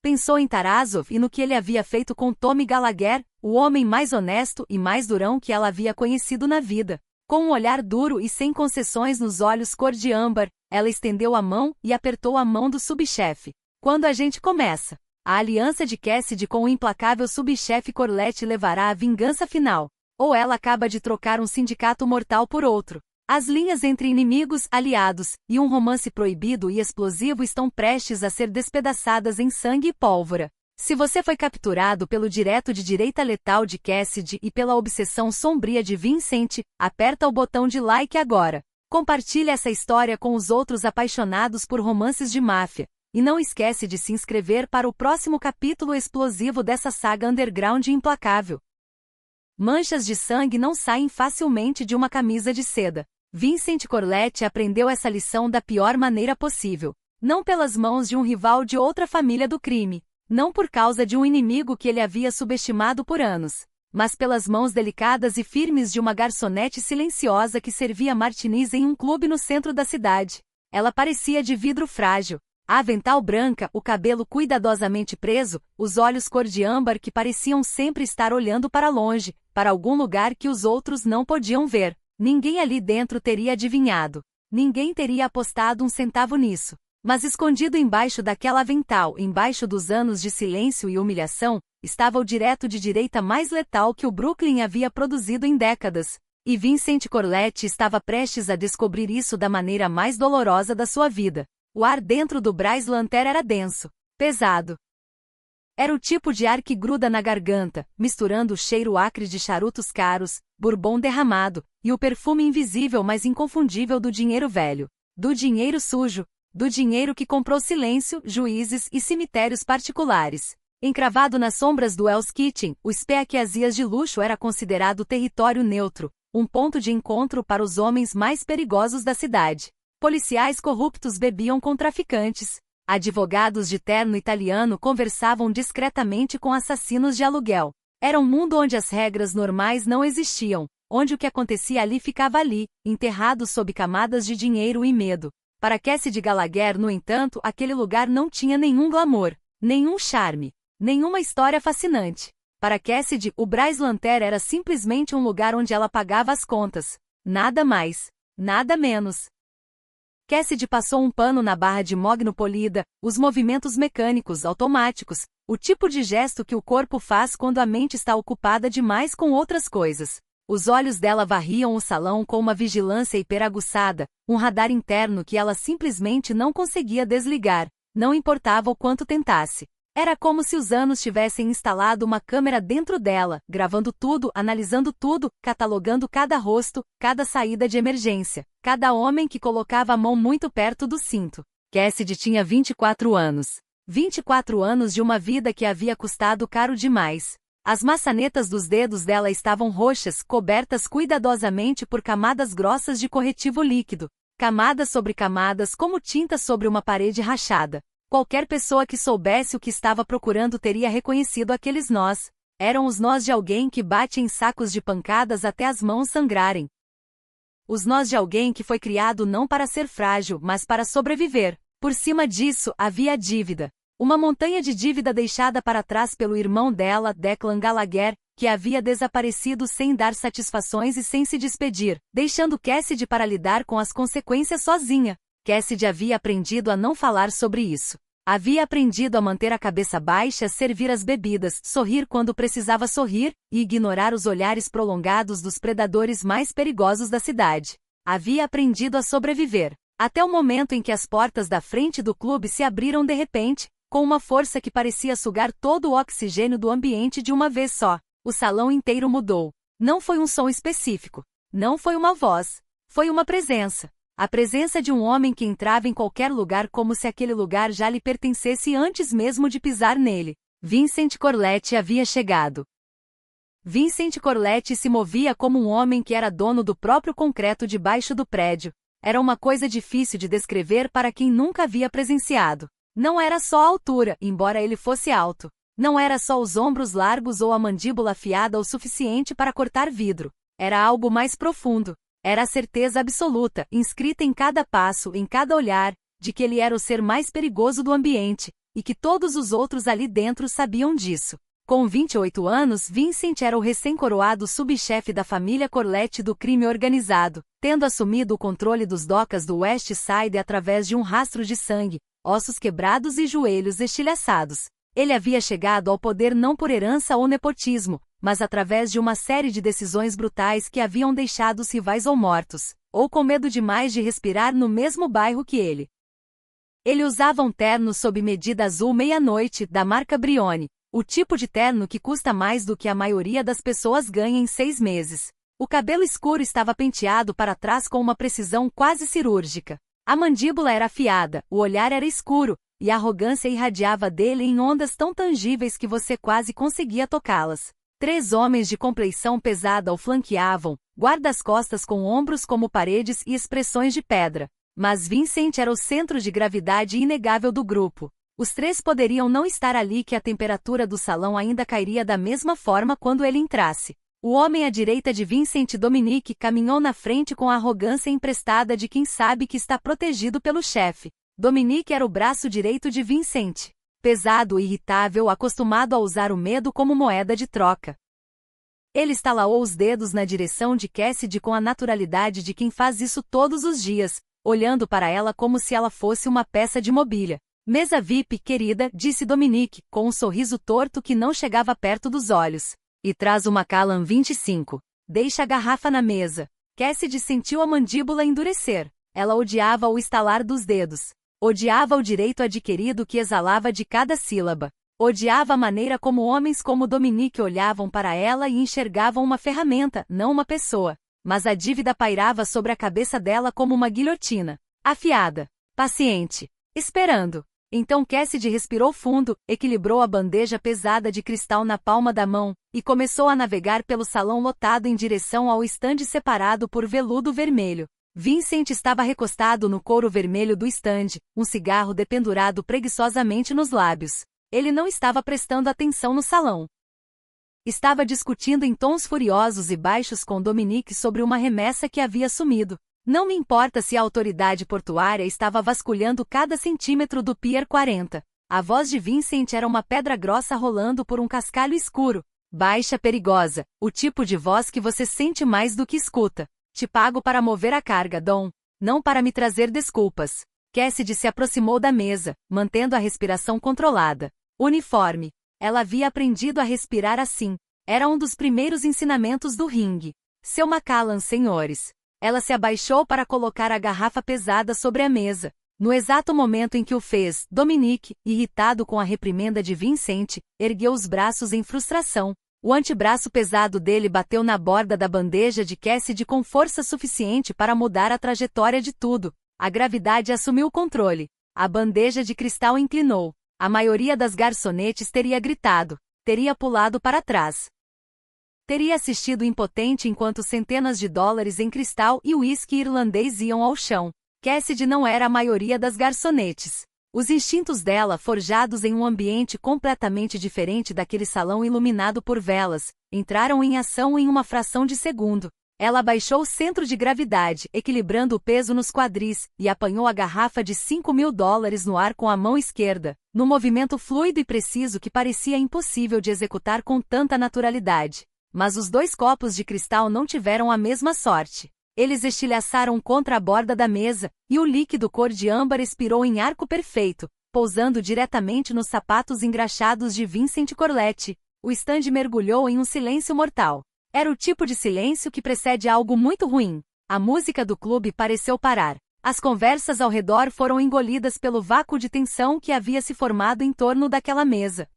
Pensou em Tarasov e no que ele havia feito com Tommy Gallagher, o homem mais honesto e mais durão que ela havia conhecido na vida. Com um olhar duro e sem concessões nos olhos cor de âmbar, ela estendeu a mão e apertou a mão do subchefe. Quando a gente começa, a aliança de Cassidy com o implacável subchefe Corlette levará à vingança final. Ou ela acaba de trocar um sindicato mortal por outro. As linhas entre inimigos, aliados, e um romance proibido e explosivo estão prestes a ser despedaçadas em sangue e pólvora. Se você foi capturado pelo direto de direita letal de Cassidy e pela obsessão sombria de Vincent, aperta o botão de like agora. Compartilhe essa história com os outros apaixonados por romances de máfia. E não esquece de se inscrever para o próximo capítulo explosivo dessa saga underground implacável. Manchas de sangue não saem facilmente de uma camisa de seda. Vincent Corlette aprendeu essa lição da pior maneira possível. Não pelas mãos de um rival de outra família do crime. Não por causa de um inimigo que ele havia subestimado por anos. Mas pelas mãos delicadas e firmes de uma garçonete silenciosa que servia martinis em um clube no centro da cidade. Ela parecia de vidro frágil. A avental branca, o cabelo cuidadosamente preso, os olhos cor de âmbar que pareciam sempre estar olhando para longe, para algum lugar que os outros não podiam ver. Ninguém ali dentro teria adivinhado. Ninguém teria apostado um centavo nisso. Mas escondido embaixo daquela avental, embaixo dos anos de silêncio e humilhação, estava o direto de direita mais letal que o Brooklyn havia produzido em décadas. E Vincent Corlette estava prestes a descobrir isso da maneira mais dolorosa da sua vida. O ar dentro do Bryce Lanter era denso, pesado. Era o tipo de ar que gruda na garganta, misturando o cheiro acre de charutos caros, bourbon derramado, e o perfume invisível mas inconfundível do dinheiro velho. Do dinheiro sujo. Do dinheiro que comprou silêncio, juízes e cemitérios particulares. Encravado nas sombras do Hell's Kitchen, o Speakeasias de luxo era considerado território neutro, um ponto de encontro para os homens mais perigosos da cidade. Policiais corruptos bebiam com traficantes. Advogados de terno italiano conversavam discretamente com assassinos de aluguel. Era um mundo onde as regras normais não existiam, onde o que acontecia ali ficava ali, enterrado sob camadas de dinheiro e medo. Para Cassidy Gallagher, no entanto, aquele lugar não tinha nenhum glamour, nenhum charme, nenhuma história fascinante. Para Cassidy, o Bryce Lanter era simplesmente um lugar onde ela pagava as contas. Nada mais, nada menos. Cassidy passou um pano na barra de mogno polida, os movimentos mecânicos, automáticos, o tipo de gesto que o corpo faz quando a mente está ocupada demais com outras coisas. Os olhos dela varriam o salão com uma vigilância hiperaguçada, um radar interno que ela simplesmente não conseguia desligar, não importava o quanto tentasse. Era como se os anos tivessem instalado uma câmera dentro dela, gravando tudo, analisando tudo, catalogando cada rosto, cada saída de emergência, cada homem que colocava a mão muito perto do cinto. Cassidy tinha 24 anos. 24 anos de uma vida que havia custado caro demais. As maçanetas dos dedos dela estavam roxas, cobertas cuidadosamente por camadas grossas de corretivo líquido. Camadas sobre camadas como tinta sobre uma parede rachada. Qualquer pessoa que soubesse o que estava procurando teria reconhecido aqueles nós. Eram os nós de alguém que bate em sacos de pancadas até as mãos sangrarem. Os nós de alguém que foi criado não para ser frágil, mas para sobreviver. Por cima disso, havia a dívida. Uma montanha de dívida deixada para trás pelo irmão dela, Declan Gallagher, que havia desaparecido sem dar satisfações e sem se despedir, deixando Cassidy para lidar com as consequências sozinha. Cassidy havia aprendido a não falar sobre isso. Havia aprendido a manter a cabeça baixa, servir as bebidas, sorrir quando precisava sorrir, e ignorar os olhares prolongados dos predadores mais perigosos da cidade. Havia aprendido a sobreviver. Até o momento em que as portas da frente do clube se abriram de repente, com uma força que parecia sugar todo o oxigênio do ambiente de uma vez só. O salão inteiro mudou. Não foi um som específico. Não foi uma voz. Foi uma presença. A presença de um homem que entrava em qualquer lugar como se aquele lugar já lhe pertencesse antes mesmo de pisar nele. Vincent Corletti havia chegado. Vincent Corletti se movia como um homem que era dono do próprio concreto debaixo do prédio. Era uma coisa difícil de descrever para quem nunca havia presenciado. Não era só a altura, embora ele fosse alto. Não era só os ombros largos ou a mandíbula afiada o suficiente para cortar vidro. Era algo mais profundo. Era a certeza absoluta, inscrita em cada passo, em cada olhar, de que ele era o ser mais perigoso do ambiente, e que todos os outros ali dentro sabiam disso. Com 28 anos, Vincent era o recém-coroado subchefe da família Corletti do crime organizado, tendo assumido o controle dos docas do West Side através de um rastro de sangue, ossos quebrados e joelhos estilhaçados. Ele havia chegado ao poder não por herança ou nepotismo, mas através de uma série de decisões brutais que haviam deixado os rivais ou mortos, ou com medo demais de respirar no mesmo bairro que ele. Ele usava um terno sob medida azul meia-noite, da marca Brioni, o tipo de terno que custa mais do que a maioria das pessoas ganha em 6 meses. O cabelo escuro estava penteado para trás com uma precisão quase cirúrgica. A mandíbula era afiada, o olhar era escuro, e a arrogância irradiava dele em ondas tão tangíveis que você quase conseguia tocá-las. 3 homens de compleição pesada o flanqueavam, guarda-costas com ombros como paredes e expressões de pedra. Mas Vincent era o centro de gravidade inegável do grupo. Os 3 poderiam não estar ali que a temperatura do salão ainda cairia da mesma forma quando ele entrasse. O homem à direita de Vincent, Dominique, caminhou na frente com a arrogância emprestada de quem sabe que está protegido pelo chefe. Dominique era o braço direito de Vincent. Pesado e irritável, acostumado a usar o medo como moeda de troca. Ele estalou os dedos na direção de Cassidy com a naturalidade de quem faz isso todos os dias, olhando para ela como se ela fosse uma peça de mobília. Mesa VIP, querida, disse Dominique, com um sorriso torto que não chegava perto dos olhos. E traz uma Macallan 25. Deixa a garrafa na mesa. Cassidy sentiu a mandíbula endurecer. Ela odiava o estalar dos dedos. Odiava o direito adquirido que exalava de cada sílaba. Odiava a maneira como homens como Dominique olhavam para ela e enxergavam uma ferramenta, não uma pessoa. Mas a dívida pairava sobre a cabeça dela como uma guilhotina. Afiada. Paciente. Esperando. Então Cassidy respirou fundo, equilibrou a bandeja pesada de cristal na palma da mão, e começou a navegar pelo salão lotado em direção ao estande separado por veludo vermelho. Vincent estava recostado no couro vermelho do estande, um cigarro dependurado preguiçosamente nos lábios. Ele não estava prestando atenção no salão. Estava discutindo em tons furiosos e baixos com Dominique sobre uma remessa que havia sumido. Não me importa se a autoridade portuária estava vasculhando cada centímetro do Pier 40. A voz de Vincent era uma pedra grossa rolando por um cascalho escuro. Baixa, perigosa, o tipo de voz que você sente mais do que escuta. Te pago para mover a carga, Dom. Não para me trazer desculpas. Cassidy se aproximou da mesa, mantendo a respiração controlada. Uniforme. Ela havia aprendido a respirar assim. Era um dos primeiros ensinamentos do ringue. Seu Macallan, senhores. Ela se abaixou para colocar a garrafa pesada sobre a mesa. No exato momento em que o fez, Dominique, irritado com a reprimenda de Vincent, ergueu os braços em frustração. O antebraço pesado dele bateu na borda da bandeja de Cassidy com força suficiente para mudar a trajetória de tudo. A gravidade assumiu o controle. A bandeja de cristal inclinou. A maioria das garçonetes teria gritado. Teria pulado para trás. Teria assistido impotente enquanto centenas de dólares em cristal e uísque irlandês iam ao chão. Cassidy não era a maioria das garçonetes. Os instintos dela, forjados em um ambiente completamente diferente daquele salão iluminado por velas, entraram em ação em uma fração de segundo. Ela abaixou o centro de gravidade, equilibrando o peso nos quadris, e apanhou a garrafa de $5.000 no ar com a mão esquerda, num movimento fluido e preciso que parecia impossível de executar com tanta naturalidade. Mas os dois copos de cristal não tiveram a mesma sorte. Eles estilhaçaram contra a borda da mesa, e o líquido cor de âmbar expirou em arco perfeito, pousando diretamente nos sapatos engraxados de Vincent Corletti. O estande mergulhou em um silêncio mortal. Era o tipo de silêncio que precede algo muito ruim. A música do clube pareceu parar. As conversas ao redor foram engolidas pelo vácuo de tensão que havia se formado em torno daquela mesa.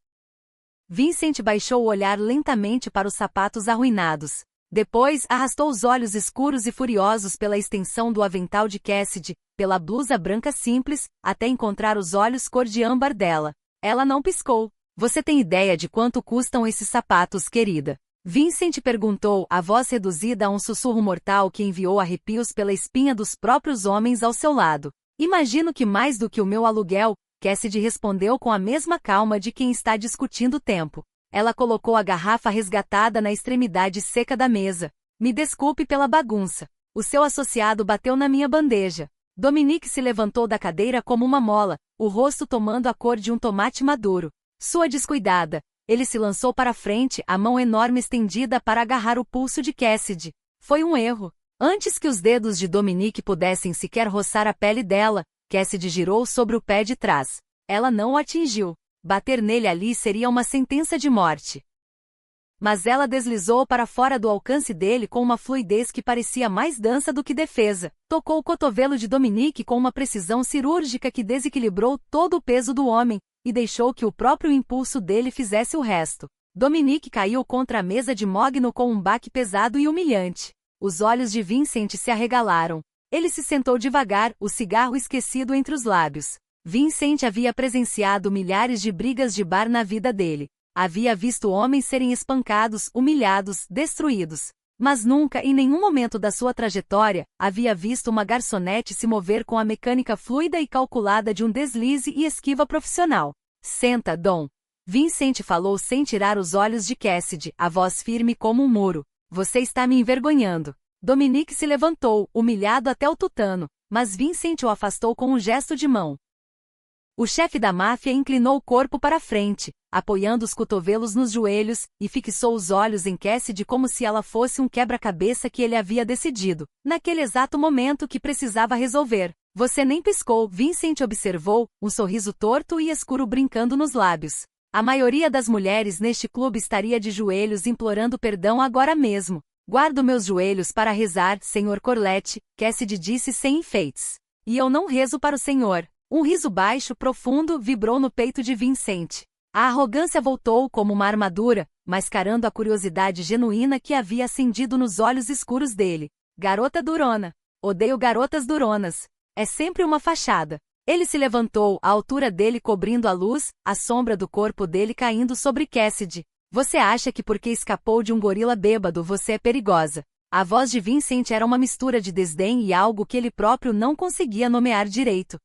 Vincent baixou o olhar lentamente para os sapatos arruinados. Depois, arrastou os olhos escuros e furiosos pela extensão do avental de Cassidy, pela blusa branca simples, até encontrar os olhos cor de âmbar dela. Ela não piscou. Você tem ideia de quanto custam esses sapatos, querida? Vincent perguntou, a voz reduzida a um sussurro mortal que enviou arrepios pela espinha dos próprios homens ao seu lado. Imagino que mais do que o meu aluguel, Cassidy respondeu com a mesma calma de quem está discutindo o tempo. Ela colocou a garrafa resgatada na extremidade seca da mesa. Me desculpe pela bagunça. O seu associado bateu na minha bandeja. Dominique se levantou da cadeira como uma mola, o rosto tomando a cor de um tomate maduro. Sua descuidada. Ele se lançou para frente, a mão enorme estendida para agarrar o pulso de Cassidy. Foi um erro. Antes que os dedos de Dominique pudessem sequer roçar a pele dela, Cassidy girou sobre o pé de trás. Ela não o atingiu. Bater nele ali seria uma sentença de morte. Mas ela deslizou para fora do alcance dele com uma fluidez que parecia mais dança do que defesa. Tocou o cotovelo de Dominique com uma precisão cirúrgica que desequilibrou todo o peso do homem, e deixou que o próprio impulso dele fizesse o resto. Dominique caiu contra a mesa de mogno com um baque pesado e humilhante. Os olhos de Vincent se arregalaram. Ele se sentou devagar, o cigarro esquecido entre os lábios. Vincent havia presenciado milhares de brigas de bar na vida dele. Havia visto homens serem espancados, humilhados, destruídos. Mas nunca, em nenhum momento da sua trajetória, havia visto uma garçonete se mover com a mecânica fluida e calculada de um deslize e esquiva profissional. Senta, Dom. Vincent falou sem tirar os olhos de Cassidy, a voz firme como um muro. Você está me envergonhando. Dominique se levantou, humilhado até o tutano, mas Vincent o afastou com um gesto de mão. O chefe da máfia inclinou o corpo para frente, apoiando os cotovelos nos joelhos, e fixou os olhos em Cassidy como se ela fosse um quebra-cabeça que ele havia decidido, naquele exato momento que precisava resolver. Você nem piscou, Vincent observou, um sorriso torto e escuro brincando nos lábios. A maioria das mulheres neste clube estaria de joelhos implorando perdão agora mesmo. Guardo meus joelhos para rezar, Sr. Corletti, Cassidy disse sem enfeites. E eu não rezo para o senhor. Um riso baixo, profundo, vibrou no peito de Vincent. A arrogância voltou como uma armadura, mascarando a curiosidade genuína que havia acendido nos olhos escuros dele. Garota durona. Odeio garotas duronas. É sempre uma fachada. Ele se levantou, a altura dele cobrindo a luz, a sombra do corpo dele caindo sobre Cassidy. Você acha que porque escapou de um gorila bêbado você é perigosa? A voz de Vincent era uma mistura de desdém e algo que ele próprio não conseguia nomear direito.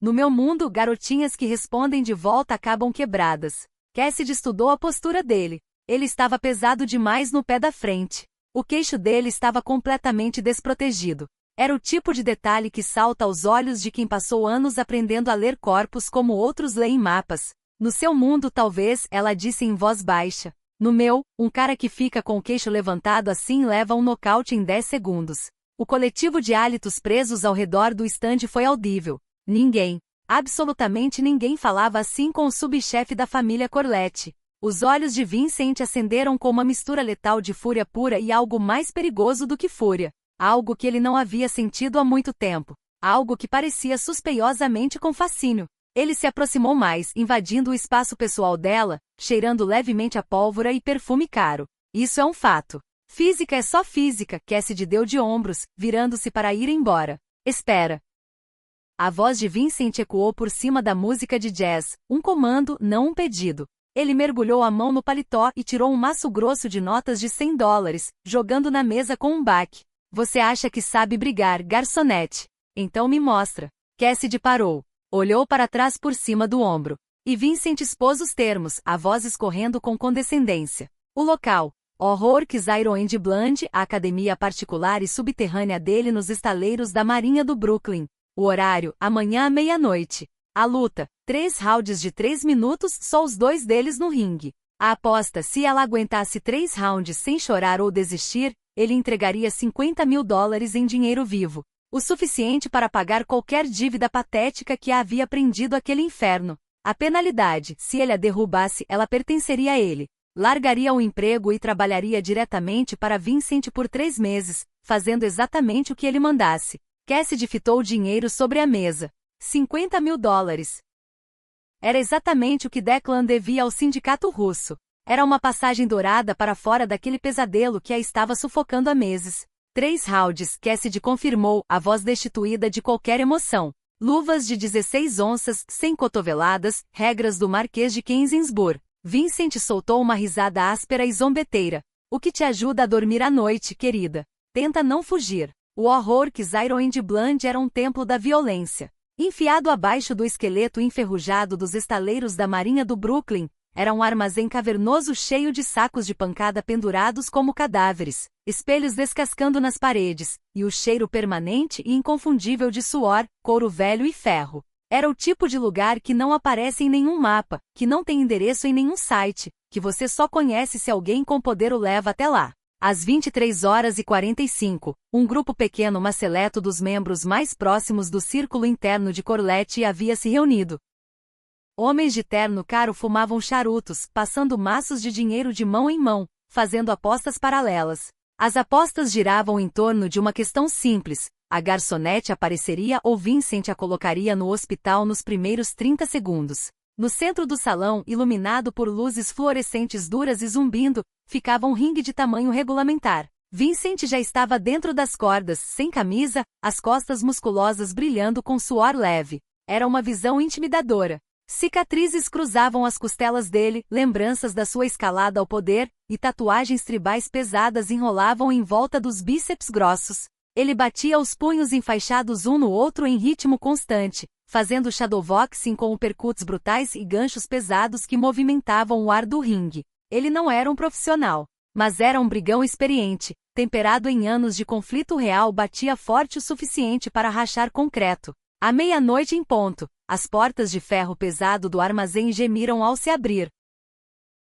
No meu mundo, garotinhas que respondem de volta acabam quebradas. Cassidy estudou a postura dele. Ele estava pesado demais no pé da frente. O queixo dele estava completamente desprotegido. Era o tipo de detalhe que salta aos olhos de quem passou anos aprendendo a ler corpos como outros leem mapas. No seu mundo talvez, ela disse em voz baixa. No meu, um cara que fica com o queixo levantado assim leva um nocaute em 10 segundos. O coletivo de hálitos presos ao redor do estande foi audível. Ninguém, absolutamente ninguém falava assim com o subchefe da família Corlett. Os olhos de Vincent acenderam com uma mistura letal de fúria pura e algo mais perigoso do que fúria. Algo que ele não havia sentido há muito tempo. Algo que parecia suspeiosamente com fascínio. Ele se aproximou mais, invadindo o espaço pessoal dela, cheirando levemente a pólvora e perfume caro. Isso é um fato. Física é só física, Cassidy deu de ombros, virando-se para ir embora. Espera. A voz de Vincent ecoou por cima da música de jazz, um comando, não um pedido. Ele mergulhou a mão no paletó e tirou um maço grosso de notas de $100, jogando na mesa com um baque. Você acha que sabe brigar, garçonete? Então me mostra. Cassidy parou. Olhou para trás por cima do ombro. E Vincent expôs os termos, a voz escorrendo com condescendência. O local. Horror Iron Bland, a academia particular e subterrânea dele nos estaleiros da Marinha do Brooklyn. O horário, amanhã à meia-noite. A luta, 3 rounds de 3 minutos, só os 2 deles no ringue. A aposta, se ela aguentasse 3 rounds sem chorar ou desistir, ele entregaria $50 mil em dinheiro vivo. O suficiente para pagar qualquer dívida patética que a havia prendido àquele inferno. A penalidade, se ele a derrubasse, ela pertenceria a ele. Largaria o emprego e trabalharia diretamente para Vincent por 3 meses, fazendo exatamente o que ele mandasse. Cassidy fitou o dinheiro sobre a mesa. $50 mil. Era exatamente o que Declan devia ao sindicato russo. Era uma passagem dourada para fora daquele pesadelo que a estava sufocando há meses. 3 rounds, Cassidy confirmou, a voz destituída de qualquer emoção. Luvas de 16 onças, sem cotoveladas, regras do Marquês de Kensington. Vincent soltou uma risada áspera e zombeteira. O que te ajuda a dormir à noite, querida? Tenta não fugir. O horror Iron Bland era um templo da violência. Enfiado abaixo do esqueleto enferrujado dos estaleiros da Marinha do Brooklyn, era um armazém cavernoso cheio de sacos de pancada pendurados como cadáveres, espelhos descascando nas paredes, e o cheiro permanente e inconfundível de suor, couro velho e ferro. Era o tipo de lugar que não aparece em nenhum mapa, que não tem endereço em nenhum site, que você só conhece se alguém com poder o leva até lá. Às 23h45, um grupo pequeno mas seleto dos membros mais próximos do círculo interno de Corlett havia se reunido. Homens de terno caro fumavam charutos, passando maços de dinheiro de mão em mão, fazendo apostas paralelas. As apostas giravam em torno de uma questão simples: a garçonete apareceria ou Vincent a colocaria no hospital nos primeiros 30 segundos. No centro do salão, iluminado por luzes fluorescentes duras e zumbindo, ficava um ringue de tamanho regulamentar. Vincent já estava dentro das cordas, sem camisa, as costas musculosas brilhando com suor leve. Era uma visão intimidadora. Cicatrizes cruzavam as costelas dele, lembranças da sua escalada ao poder, e tatuagens tribais pesadas enrolavam em volta dos bíceps grossos. Ele batia os punhos enfaixados um no outro em ritmo constante, fazendo shadowboxing com uppercuts brutais e ganchos pesados que movimentavam o ar do ringue. Ele não era um profissional, mas era um brigão experiente, temperado em anos de conflito real, batia forte o suficiente para rachar concreto. À meia-noite em ponto, as portas de ferro pesado do armazém gemiram ao se abrir.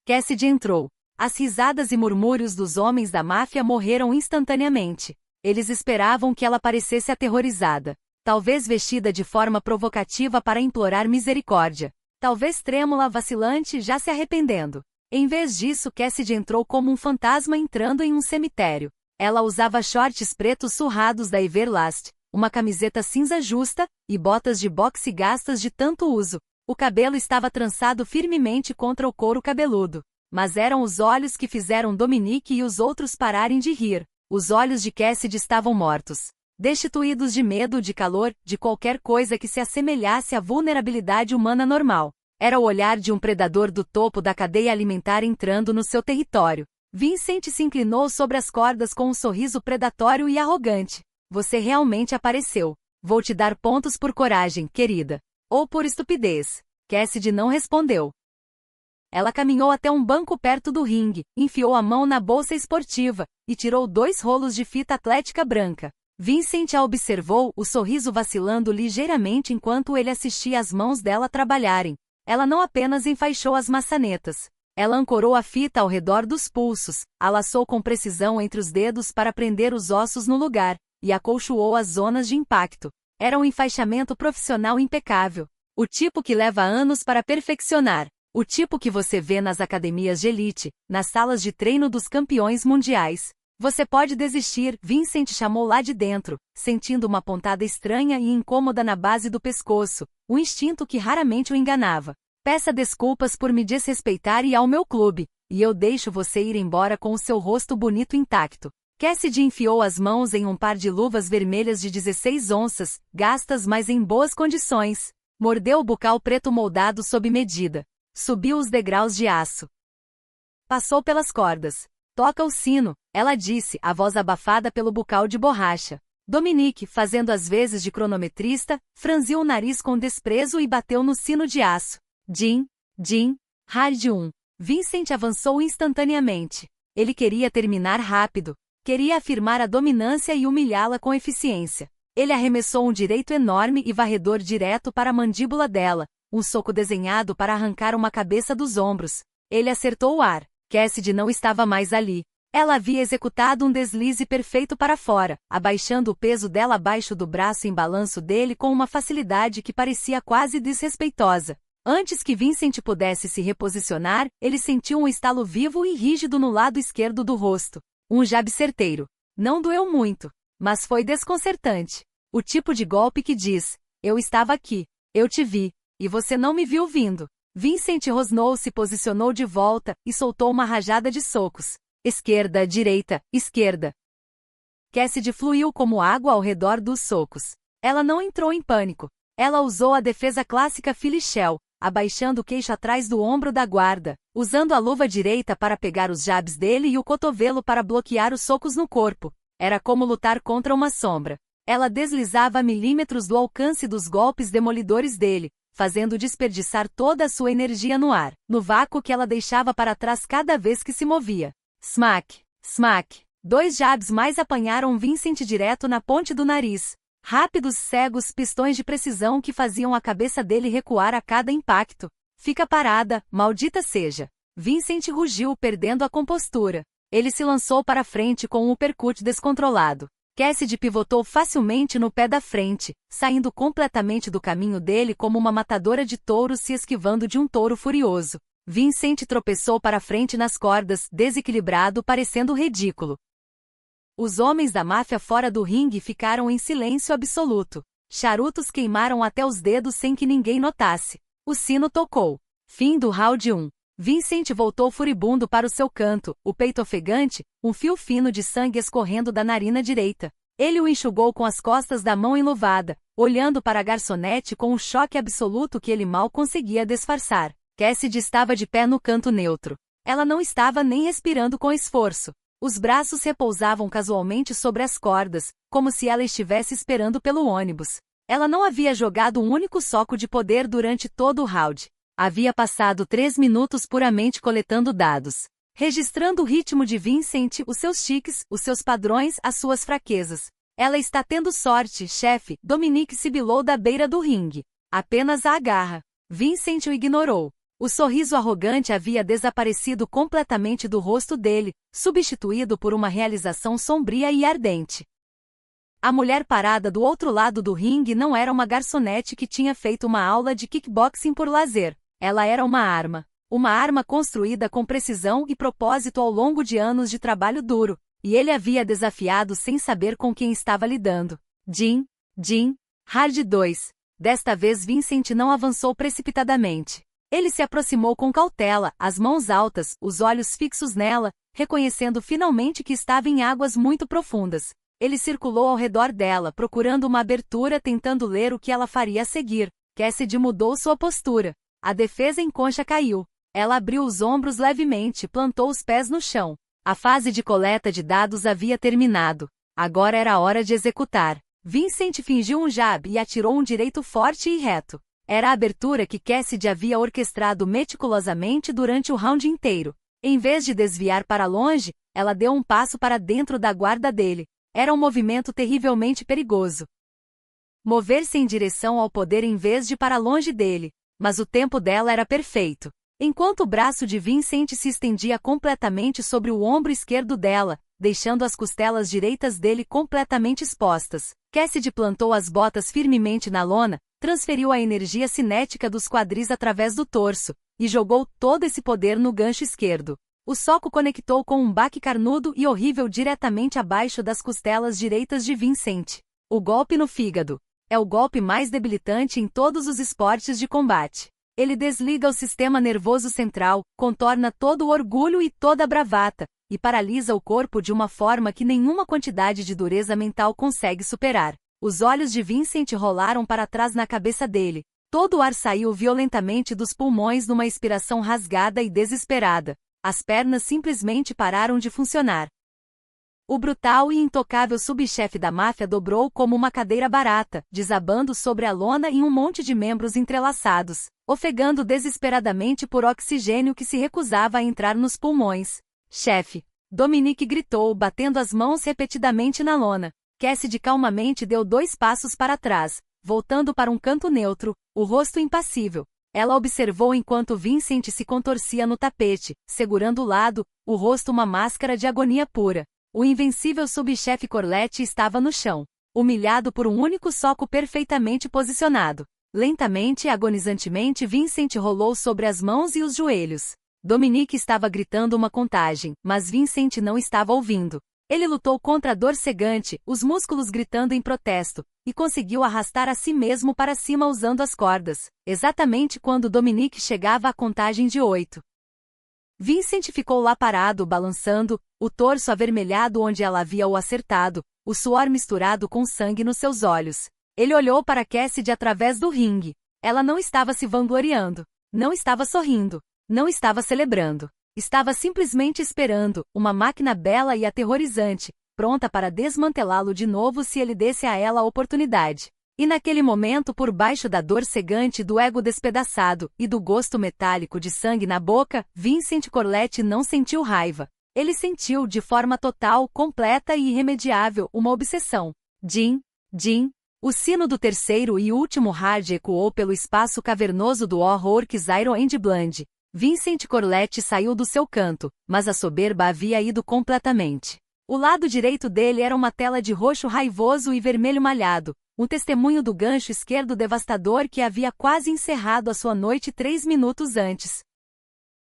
Cassidy entrou. As risadas e murmúrios dos homens da máfia morreram instantaneamente. Eles esperavam que ela parecesse aterrorizada. Talvez vestida de forma provocativa para implorar misericórdia. Talvez trêmula, vacilante, já se arrependendo. Em vez disso, Cassidy entrou como um fantasma entrando em um cemitério. Ela usava shorts pretos surrados da Everlast, uma camiseta cinza justa, e botas de boxe gastas de tanto uso. O cabelo estava trançado firmemente contra o couro cabeludo. Mas eram os olhos que fizeram Dominique e os outros pararem de rir. Os olhos de Cassidy estavam mortos. destituídos de medo, de calor, de qualquer coisa que se assemelhasse à vulnerabilidade humana normal. Era o olhar de um predador do topo da cadeia alimentar entrando no seu território. Vincent se inclinou sobre as cordas com um sorriso predatório e arrogante. Você realmente apareceu. Vou te dar pontos por coragem, querida. Ou por estupidez. Cassidy não respondeu. Ela caminhou até um banco perto do ringue, enfiou a mão na bolsa esportiva e tirou 2 rolos de fita atlética branca. Vincent a observou, o sorriso vacilando ligeiramente enquanto ele assistia as mãos dela trabalharem. Ela não apenas enfaixou as maçanetas. Ela ancorou a fita ao redor dos pulsos, a laçou com precisão entre os dedos para prender os ossos no lugar, e acolchoou as zonas de impacto. Era um enfaixamento profissional impecável. O tipo que leva anos para perfeccionar. O tipo que você vê nas academias de elite, nas salas de treino dos campeões mundiais. Você pode desistir, Vincent chamou lá de dentro, sentindo uma pontada estranha e incômoda na base do pescoço, um instinto que raramente o enganava. Peça desculpas por me desrespeitar e ao meu clube, e eu deixo você ir embora com o seu rosto bonito intacto. Cassidy enfiou as mãos em um par de luvas vermelhas de 16 onças, gastas mas em boas condições. Mordeu o bucal preto moldado sob medida. Subiu os degraus de aço. Passou pelas cordas. Toca o sino, ela disse, a voz abafada pelo bucal de borracha. Dominique, fazendo as vezes de cronometrista, franziu o nariz com desprezo e bateu no sino de aço. Jim, hard 1. Vincent avançou instantaneamente. Ele queria terminar rápido. Queria afirmar a dominância e humilhá-la com eficiência. Ele arremessou um direito enorme e varredor direto para a mandíbula dela, um soco desenhado para arrancar uma cabeça dos ombros. Ele acertou o ar. Cassidy não estava mais ali. Ela havia executado um deslize perfeito para fora, abaixando o peso dela abaixo do braço em balanço dele com uma facilidade que parecia quase desrespeitosa. Antes que Vincent pudesse se reposicionar, ele sentiu um estalo vivo e rígido no lado esquerdo do rosto. Um jab certeiro. Não doeu muito, mas foi desconcertante. O tipo de golpe que diz, eu estava aqui, eu te vi, e você não me viu vindo. Vincent rosnou, se posicionou de volta e soltou uma rajada de socos. Esquerda, direita, esquerda. Cassidy fluiu como água ao redor dos socos. Ela não entrou em pânico. Ela usou a defesa clássica Philly Shell, abaixando o queixo atrás do ombro da guarda, usando a luva direita para pegar os jabs dele e o cotovelo para bloquear os socos no corpo. Era como lutar contra uma sombra. Ela deslizava a milímetros do alcance dos golpes demolidores dele, fazendo desperdiçar toda a sua energia no ar, no vácuo que ela deixava para trás cada vez que se movia. Smack, smack. 2 jabs mais apanharam Vincent direto na ponte do nariz. Rápidos, cegos, pistões de precisão que faziam a cabeça dele recuar a cada impacto. Fica parada, maldita seja. Vincent rugiu, perdendo a compostura. Ele se lançou para frente com um uppercut descontrolado. Cassidy pivotou facilmente no pé da frente, saindo completamente do caminho dele como uma matadora de touros se esquivando de um touro furioso. Vincent tropeçou para frente nas cordas, desequilibrado, parecendo ridículo. Os homens da máfia fora do ringue ficaram em silêncio absoluto. Charutos queimaram até os dedos sem que ninguém notasse. O sino tocou. Fim do round 1. Vincent voltou furibundo para o seu canto, o peito ofegante, um fio fino de sangue escorrendo da narina direita. Ele o enxugou com as costas da mão enluvada, olhando para a garçonete com um choque absoluto que ele mal conseguia disfarçar. Cassidy estava de pé no canto neutro. Ela não estava nem respirando com esforço. Os braços repousavam casualmente sobre as cordas, como se ela estivesse esperando pelo ônibus. Ela não havia jogado um único soco de poder durante todo o round. Havia passado 3 minutos puramente coletando dados. Registrando o ritmo de Vincent, os seus tiques, os seus padrões, as suas fraquezas. Ela está tendo sorte, chefe, Dominique sibilou da beira do ringue. Apenas a agarra. Vincent o ignorou. O sorriso arrogante havia desaparecido completamente do rosto dele, substituído por uma realização sombria e ardente. A mulher parada do outro lado do ringue não era uma garçonete que tinha feito uma aula de kickboxing por lazer. Ela era uma arma. Uma arma construída com precisão e propósito ao longo de anos de trabalho duro, e ele havia desafiado sem saber com quem estava lidando. Jim, hard 2. Desta vez Vincent não avançou precipitadamente. Ele se aproximou com cautela, as mãos altas, os olhos fixos nela, reconhecendo finalmente que estava em águas muito profundas. Ele circulou ao redor dela, procurando uma abertura, tentando ler o que ela faria a seguir. Cassidy mudou sua postura. A defesa em concha caiu. Ela abriu os ombros levemente e plantou os pés no chão. A fase de coleta de dados havia terminado. Agora era a hora de executar. Vincent fingiu um jab e atirou um direito forte e reto. Era a abertura que Cassidy havia orquestrado meticulosamente durante o round inteiro. Em vez de desviar para longe, ela deu um passo para dentro da guarda dele. Era um movimento terrivelmente perigoso. Mover-se em direção ao poder em vez de para longe dele. Mas o tempo dela era perfeito. Enquanto o braço de Vincent se estendia completamente sobre o ombro esquerdo dela, deixando as costelas direitas dele completamente expostas, Cassidy plantou as botas firmemente na lona, transferiu a energia cinética dos quadris através do torso, e jogou todo esse poder no gancho esquerdo. O soco conectou com um baque carnudo e horrível diretamente abaixo das costelas direitas de Vincent. O golpe no fígado. É o golpe mais debilitante em todos os esportes de combate. Ele desliga o sistema nervoso central, contorna todo o orgulho e toda a bravata, e paralisa o corpo de uma forma que nenhuma quantidade de dureza mental consegue superar. Os olhos de Vincent rolaram para trás na cabeça dele. Todo o ar saiu violentamente dos pulmões numa expiração rasgada e desesperada. As pernas simplesmente pararam de funcionar. O brutal e intocável subchefe da máfia dobrou como uma cadeira barata, desabando sobre a lona em um monte de membros entrelaçados, ofegando desesperadamente por oxigênio que se recusava a entrar nos pulmões. Chefe! Dominique gritou, batendo as mãos repetidamente na lona. Cassidy calmamente deu 2 passos para trás, voltando para um canto neutro, o rosto impassível. Ela observou enquanto Vincent se contorcia no tapete, segurando o lado, o rosto uma máscara de agonia pura. O invencível subchefe Corlett estava no chão, humilhado por um único soco perfeitamente posicionado. Lentamente e agonizantemente Vincent rolou sobre as mãos e os joelhos. Dominique estava gritando uma contagem, mas Vincent não estava ouvindo. Ele lutou contra a dor cegante, os músculos gritando em protesto, e conseguiu arrastar a si mesmo para cima usando as cordas, exatamente quando Dominique chegava à contagem de 8. Vincent ficou lá parado, balançando, o torso avermelhado onde ela havia o acertado, o suor misturado com sangue nos seus olhos. Ele olhou para Cassidy através do ringue. Ela não estava se vangloriando, não estava sorrindo, não estava celebrando. Estava simplesmente esperando, uma máquina bela e aterrorizante, pronta para desmantelá-lo de novo se ele desse a ela a oportunidade. E naquele momento, por baixo da dor cegante do ego despedaçado e do gosto metálico de sangue na boca, Vincent Corlett não sentiu raiva. Ele sentiu, de forma total, completa e irremediável, uma obsessão. Jim. O sino do terceiro e último hard ecoou pelo espaço cavernoso do Orcs Iron and Blood. Vincent Corlett saiu do seu canto, mas a soberba havia ido completamente. O lado direito dele era uma tela de roxo raivoso e vermelho malhado, um testemunho do gancho esquerdo devastador que havia quase encerrado a sua noite 3 minutos antes.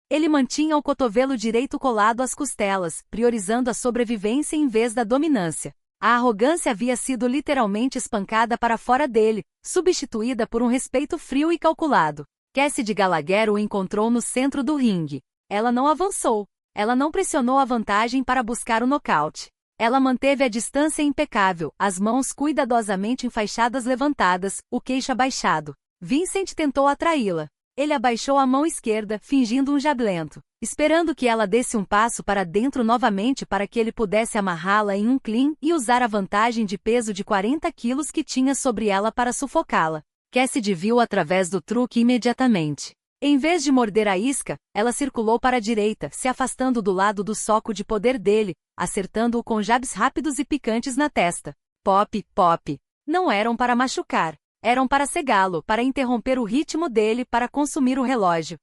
Ele mantinha o cotovelo direito colado às costelas, priorizando a sobrevivência em vez da dominância. A arrogância havia sido literalmente espancada para fora dele, substituída por um respeito frio e calculado. Cassidy Gallagher o encontrou no centro do ringue. Ela não avançou. Ela não pressionou a vantagem para buscar o nocaute. Ela manteve a distância impecável, as mãos cuidadosamente enfaixadas levantadas, o queixo abaixado. Vincent tentou atraí-la. Ele abaixou a mão esquerda, fingindo um jab lento, esperando que ela desse um passo para dentro novamente para que ele pudesse amarrá-la em um clean e usar a vantagem de peso de 40 quilos que tinha sobre ela para sufocá-la. Cassidy viu através do truque imediatamente. Em vez de morder a isca, ela circulou para a direita, se afastando do lado do soco de poder dele, acertando-o com jabs rápidos e picantes na testa. Pop. Não eram para machucar. Eram para cegá-lo, para interromper o ritmo dele, para consumir o relógio.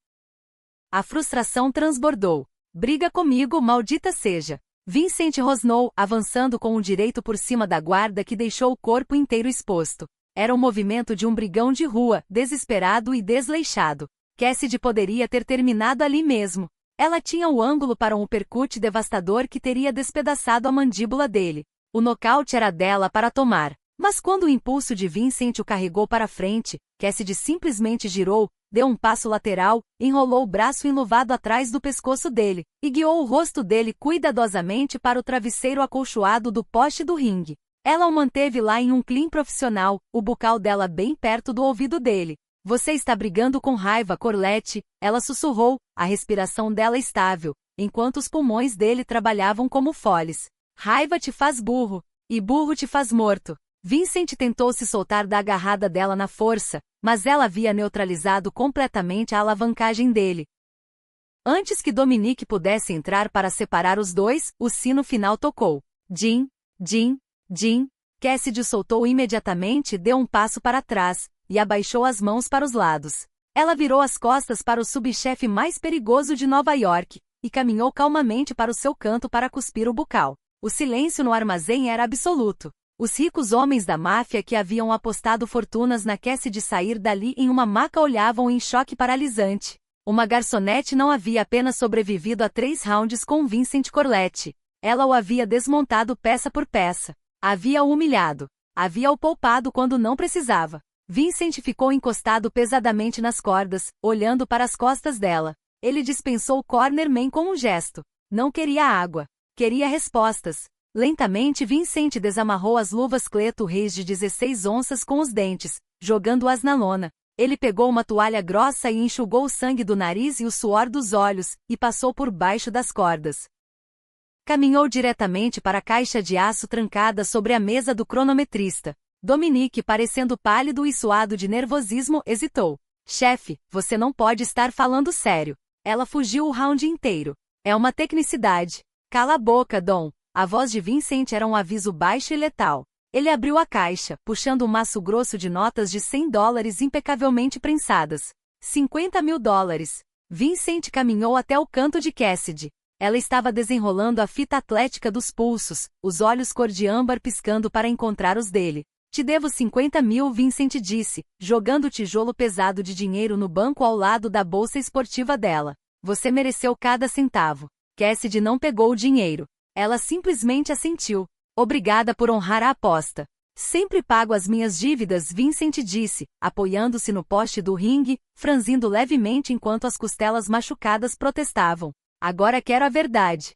A frustração transbordou. Briga comigo, maldita seja. Vincent rosnou, avançando com o direito por cima da guarda que deixou o corpo inteiro exposto. Era o movimento de um brigão de rua, desesperado e desleixado. Cassidy poderia ter terminado ali mesmo. Ela tinha o ângulo para um uppercut devastador que teria despedaçado a mandíbula dele. O nocaute era dela para tomar. Mas quando o impulso de Vincent o carregou para frente, Cassidy simplesmente girou, deu um passo lateral, enrolou o braço enluvado atrás do pescoço dele, e guiou o rosto dele cuidadosamente para o travesseiro acolchoado do poste do ringue. Ela o manteve lá em um clean profissional, o bucal dela bem perto do ouvido dele. Você está brigando com raiva, Corlett, ela sussurrou, a respiração dela estável, enquanto os pulmões dele trabalhavam como foles. Raiva te faz burro, e burro te faz morto. Vincent tentou se soltar da agarrada dela na força, mas ela havia neutralizado completamente a alavancagem dele. Antes que Dominique pudesse entrar para separar os dois, o sino final tocou. Jim, Jim, Jim. Cassidy soltou imediatamente, deu um passo para trás, e abaixou as mãos para os lados. Ela virou as costas para o subchefe mais perigoso de Nova York, e caminhou calmamente para o seu canto para cuspir o bucal. O silêncio no armazém era absoluto. Os ricos homens da máfia que haviam apostado fortunas na Cassidy sair dali em uma maca olhavam em choque paralisante. Uma garçonete não havia apenas sobrevivido a 3 rounds com Vincent Corlett. Ela o havia desmontado peça por peça. Havia-o humilhado. Havia-o poupado quando não precisava. Vincent ficou encostado pesadamente nas cordas, olhando para as costas dela. Ele dispensou o cornerman com um gesto. Não queria água. Queria respostas. Lentamente Vincent desamarrou as luvas Cleto Reis de 16 onças com os dentes, jogando-as na lona. Ele pegou uma toalha grossa e enxugou o sangue do nariz e o suor dos olhos, e passou por baixo das cordas. Caminhou diretamente para a caixa de aço trancada sobre a mesa do cronometrista. Dominique, parecendo pálido e suado de nervosismo, hesitou. Chefe, você não pode estar falando sério. Ela fugiu o round inteiro. É uma tecnicidade. Cala a boca, Dom. A voz de Vincent era um aviso baixo e letal. Ele abriu a caixa, puxando um maço grosso de notas de $100 impecavelmente prensadas. $50.000. Vincent caminhou até o canto de Cassidy. Ela estava desenrolando a fita atlética dos pulsos, os olhos cor de âmbar piscando para encontrar os dele. Te devo 50 mil, Vincent disse, jogando o tijolo pesado de dinheiro no banco ao lado da bolsa esportiva dela. Você mereceu cada centavo. Cassidy não pegou o dinheiro. Ela simplesmente assentiu. Obrigada por honrar a aposta. Sempre pago as minhas dívidas, Vincent disse, apoiando-se no poste do ringue, franzindo levemente enquanto as costelas machucadas protestavam. Agora quero a verdade.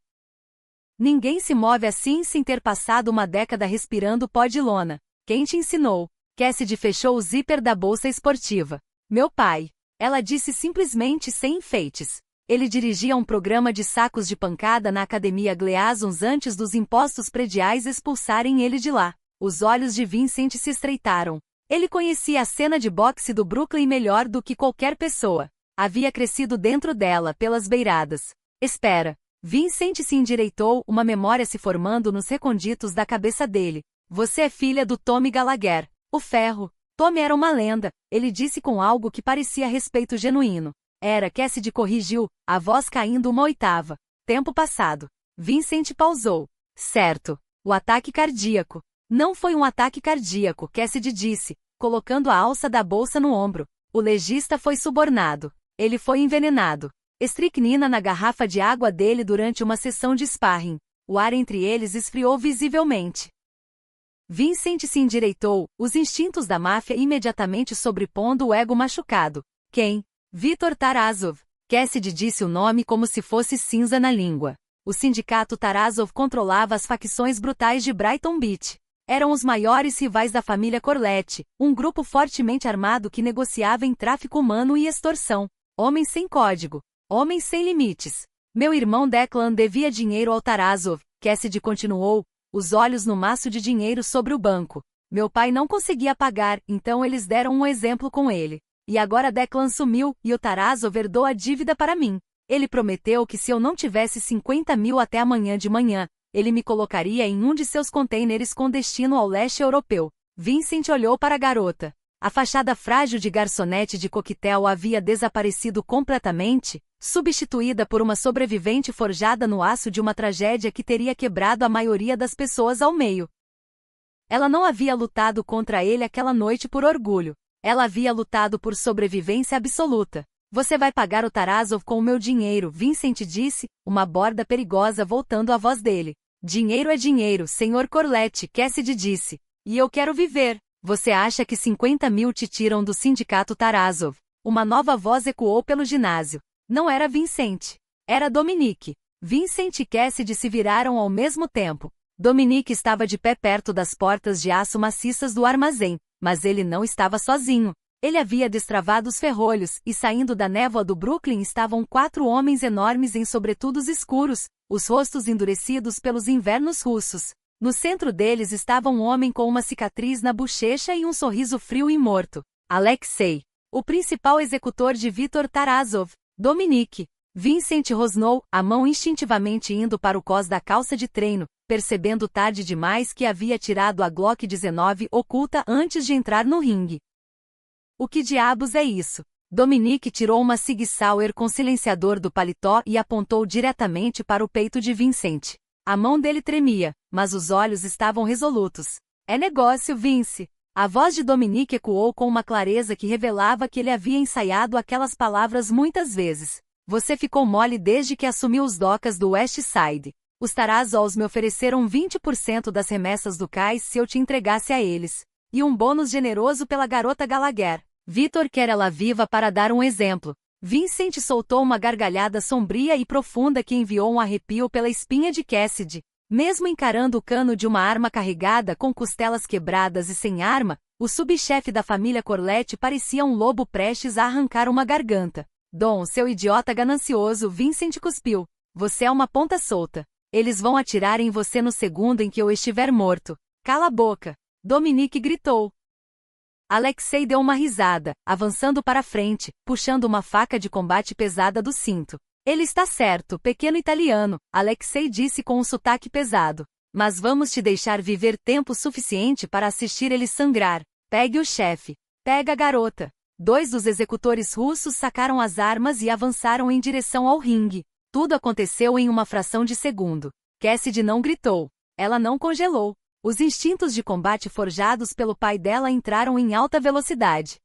Ninguém se move assim sem ter passado uma década respirando pó de lona. Quem te ensinou? Cassidy fechou o zíper da bolsa esportiva. Meu pai. Ela disse simplesmente sem enfeites. Ele dirigia um programa de sacos de pancada na Academia Gleasons antes dos impostos prediais expulsarem ele de lá. Os olhos de Vincent se estreitaram. Ele conhecia a cena de boxe do Brooklyn melhor do que qualquer pessoa. Havia crescido dentro dela, pelas beiradas. Espera. Vincent se endireitou, uma memória se formando nos reconditos da cabeça dele. Você é filha do Tommy Gallagher. O ferro. Tommy era uma lenda, ele disse com algo que parecia respeito genuíno. Era, Cassidy corrigiu, a voz caindo uma oitava. Tempo passado. Vincent pausou. Certo. O ataque cardíaco. Não foi um ataque cardíaco, Cassidy disse, colocando a alça da bolsa no ombro. O legista foi subornado. Ele foi envenenado. Estricnina na garrafa de água dele durante uma sessão de sparring. O ar entre eles esfriou visivelmente. Vincent se endireitou, os instintos da máfia imediatamente sobrepondo o ego machucado. Quem? Vitor Tarasov. Cassidy disse o nome como se fosse cinza na língua. O sindicato Tarasov controlava as facções brutais de Brighton Beach. Eram os maiores rivais da família Corlett, um grupo fortemente armado que negociava em tráfico humano e extorsão. Homens sem código. Homens sem limites. Meu irmão Declan devia dinheiro ao Tarasov, Cassidy continuou, os olhos no maço de dinheiro sobre o banco. Meu pai não conseguia pagar, então eles deram um exemplo com ele. E agora Declan sumiu, e o Tarasov herdou a dívida para mim. Ele prometeu que se eu não tivesse 50 mil até amanhã de manhã, ele me colocaria em um de seus contêineres com destino ao leste europeu. Vincent olhou para a garota. A fachada frágil de garçonete de coquetel havia desaparecido completamente, substituída por uma sobrevivente forjada no aço de uma tragédia que teria quebrado a maioria das pessoas ao meio. Ela não havia lutado contra ele aquela noite por orgulho. Ela havia lutado por sobrevivência absoluta. Você vai pagar o Tarasov com o meu dinheiro, Vincent disse, uma borda perigosa voltando à voz dele. Dinheiro é dinheiro, Sr. Corlett, Cassidy disse. E eu quero viver. Você acha que 50 mil te tiram do sindicato Tarasov? Uma nova voz ecoou pelo ginásio. Não era Vincent. Era Dominique. Vincent e Cassidy se viraram ao mesmo tempo. Dominique estava de pé perto das portas de aço maciças do armazém, mas ele não estava sozinho. Ele havia destravado os ferrolhos, e saindo da névoa do Brooklyn estavam 4 homens enormes em sobretudos escuros, os rostos endurecidos pelos invernos russos. No centro deles estava um homem com uma cicatriz na bochecha e um sorriso frio e morto. Alexei. O principal executor de Viktor Tarasov. Dominique. Vincent rosnou, a mão instintivamente indo para o cós da calça de treino, percebendo tarde demais que havia tirado a Glock 19 oculta antes de entrar no ringue. O que diabos é isso? Dominique tirou uma Sig Sauer com silenciador do paletó e apontou diretamente para o peito de Vincent. A mão dele tremia, mas os olhos estavam resolutos. É negócio, Vince. A voz de Dominique ecoou com uma clareza que revelava que ele havia ensaiado aquelas palavras muitas vezes. Você ficou mole desde que assumiu os docas do West Side. Os Tarazols me ofereceram 20% das remessas do cais se eu te entregasse a eles. E um bônus generoso pela garota Gallagher. Victor quer ela viva para dar um exemplo. Vincent soltou uma gargalhada sombria e profunda que enviou um arrepio pela espinha de Cassidy. Mesmo encarando o cano de uma arma carregada com costelas quebradas e sem arma, o subchefe da família Corlett parecia um lobo prestes a arrancar uma garganta. Dom, seu idiota ganancioso, Vincent cuspiu. Você é uma ponta solta. Eles vão atirar em você no segundo em que eu estiver morto. Cala a boca. Dominique gritou. Alexei deu uma risada, avançando para frente, puxando uma faca de combate pesada do cinto. Ele está certo, pequeno italiano, Alexei disse com um sotaque pesado. Mas vamos te deixar viver tempo suficiente para assistir ele sangrar. Pegue o chefe. Pega a garota. 2 dos executores russos sacaram as armas e avançaram em direção ao ringue. Tudo aconteceu em uma fração de segundo. Cassidy não gritou. Ela não congelou. Os instintos de combate forjados pelo pai dela entraram em alta velocidade.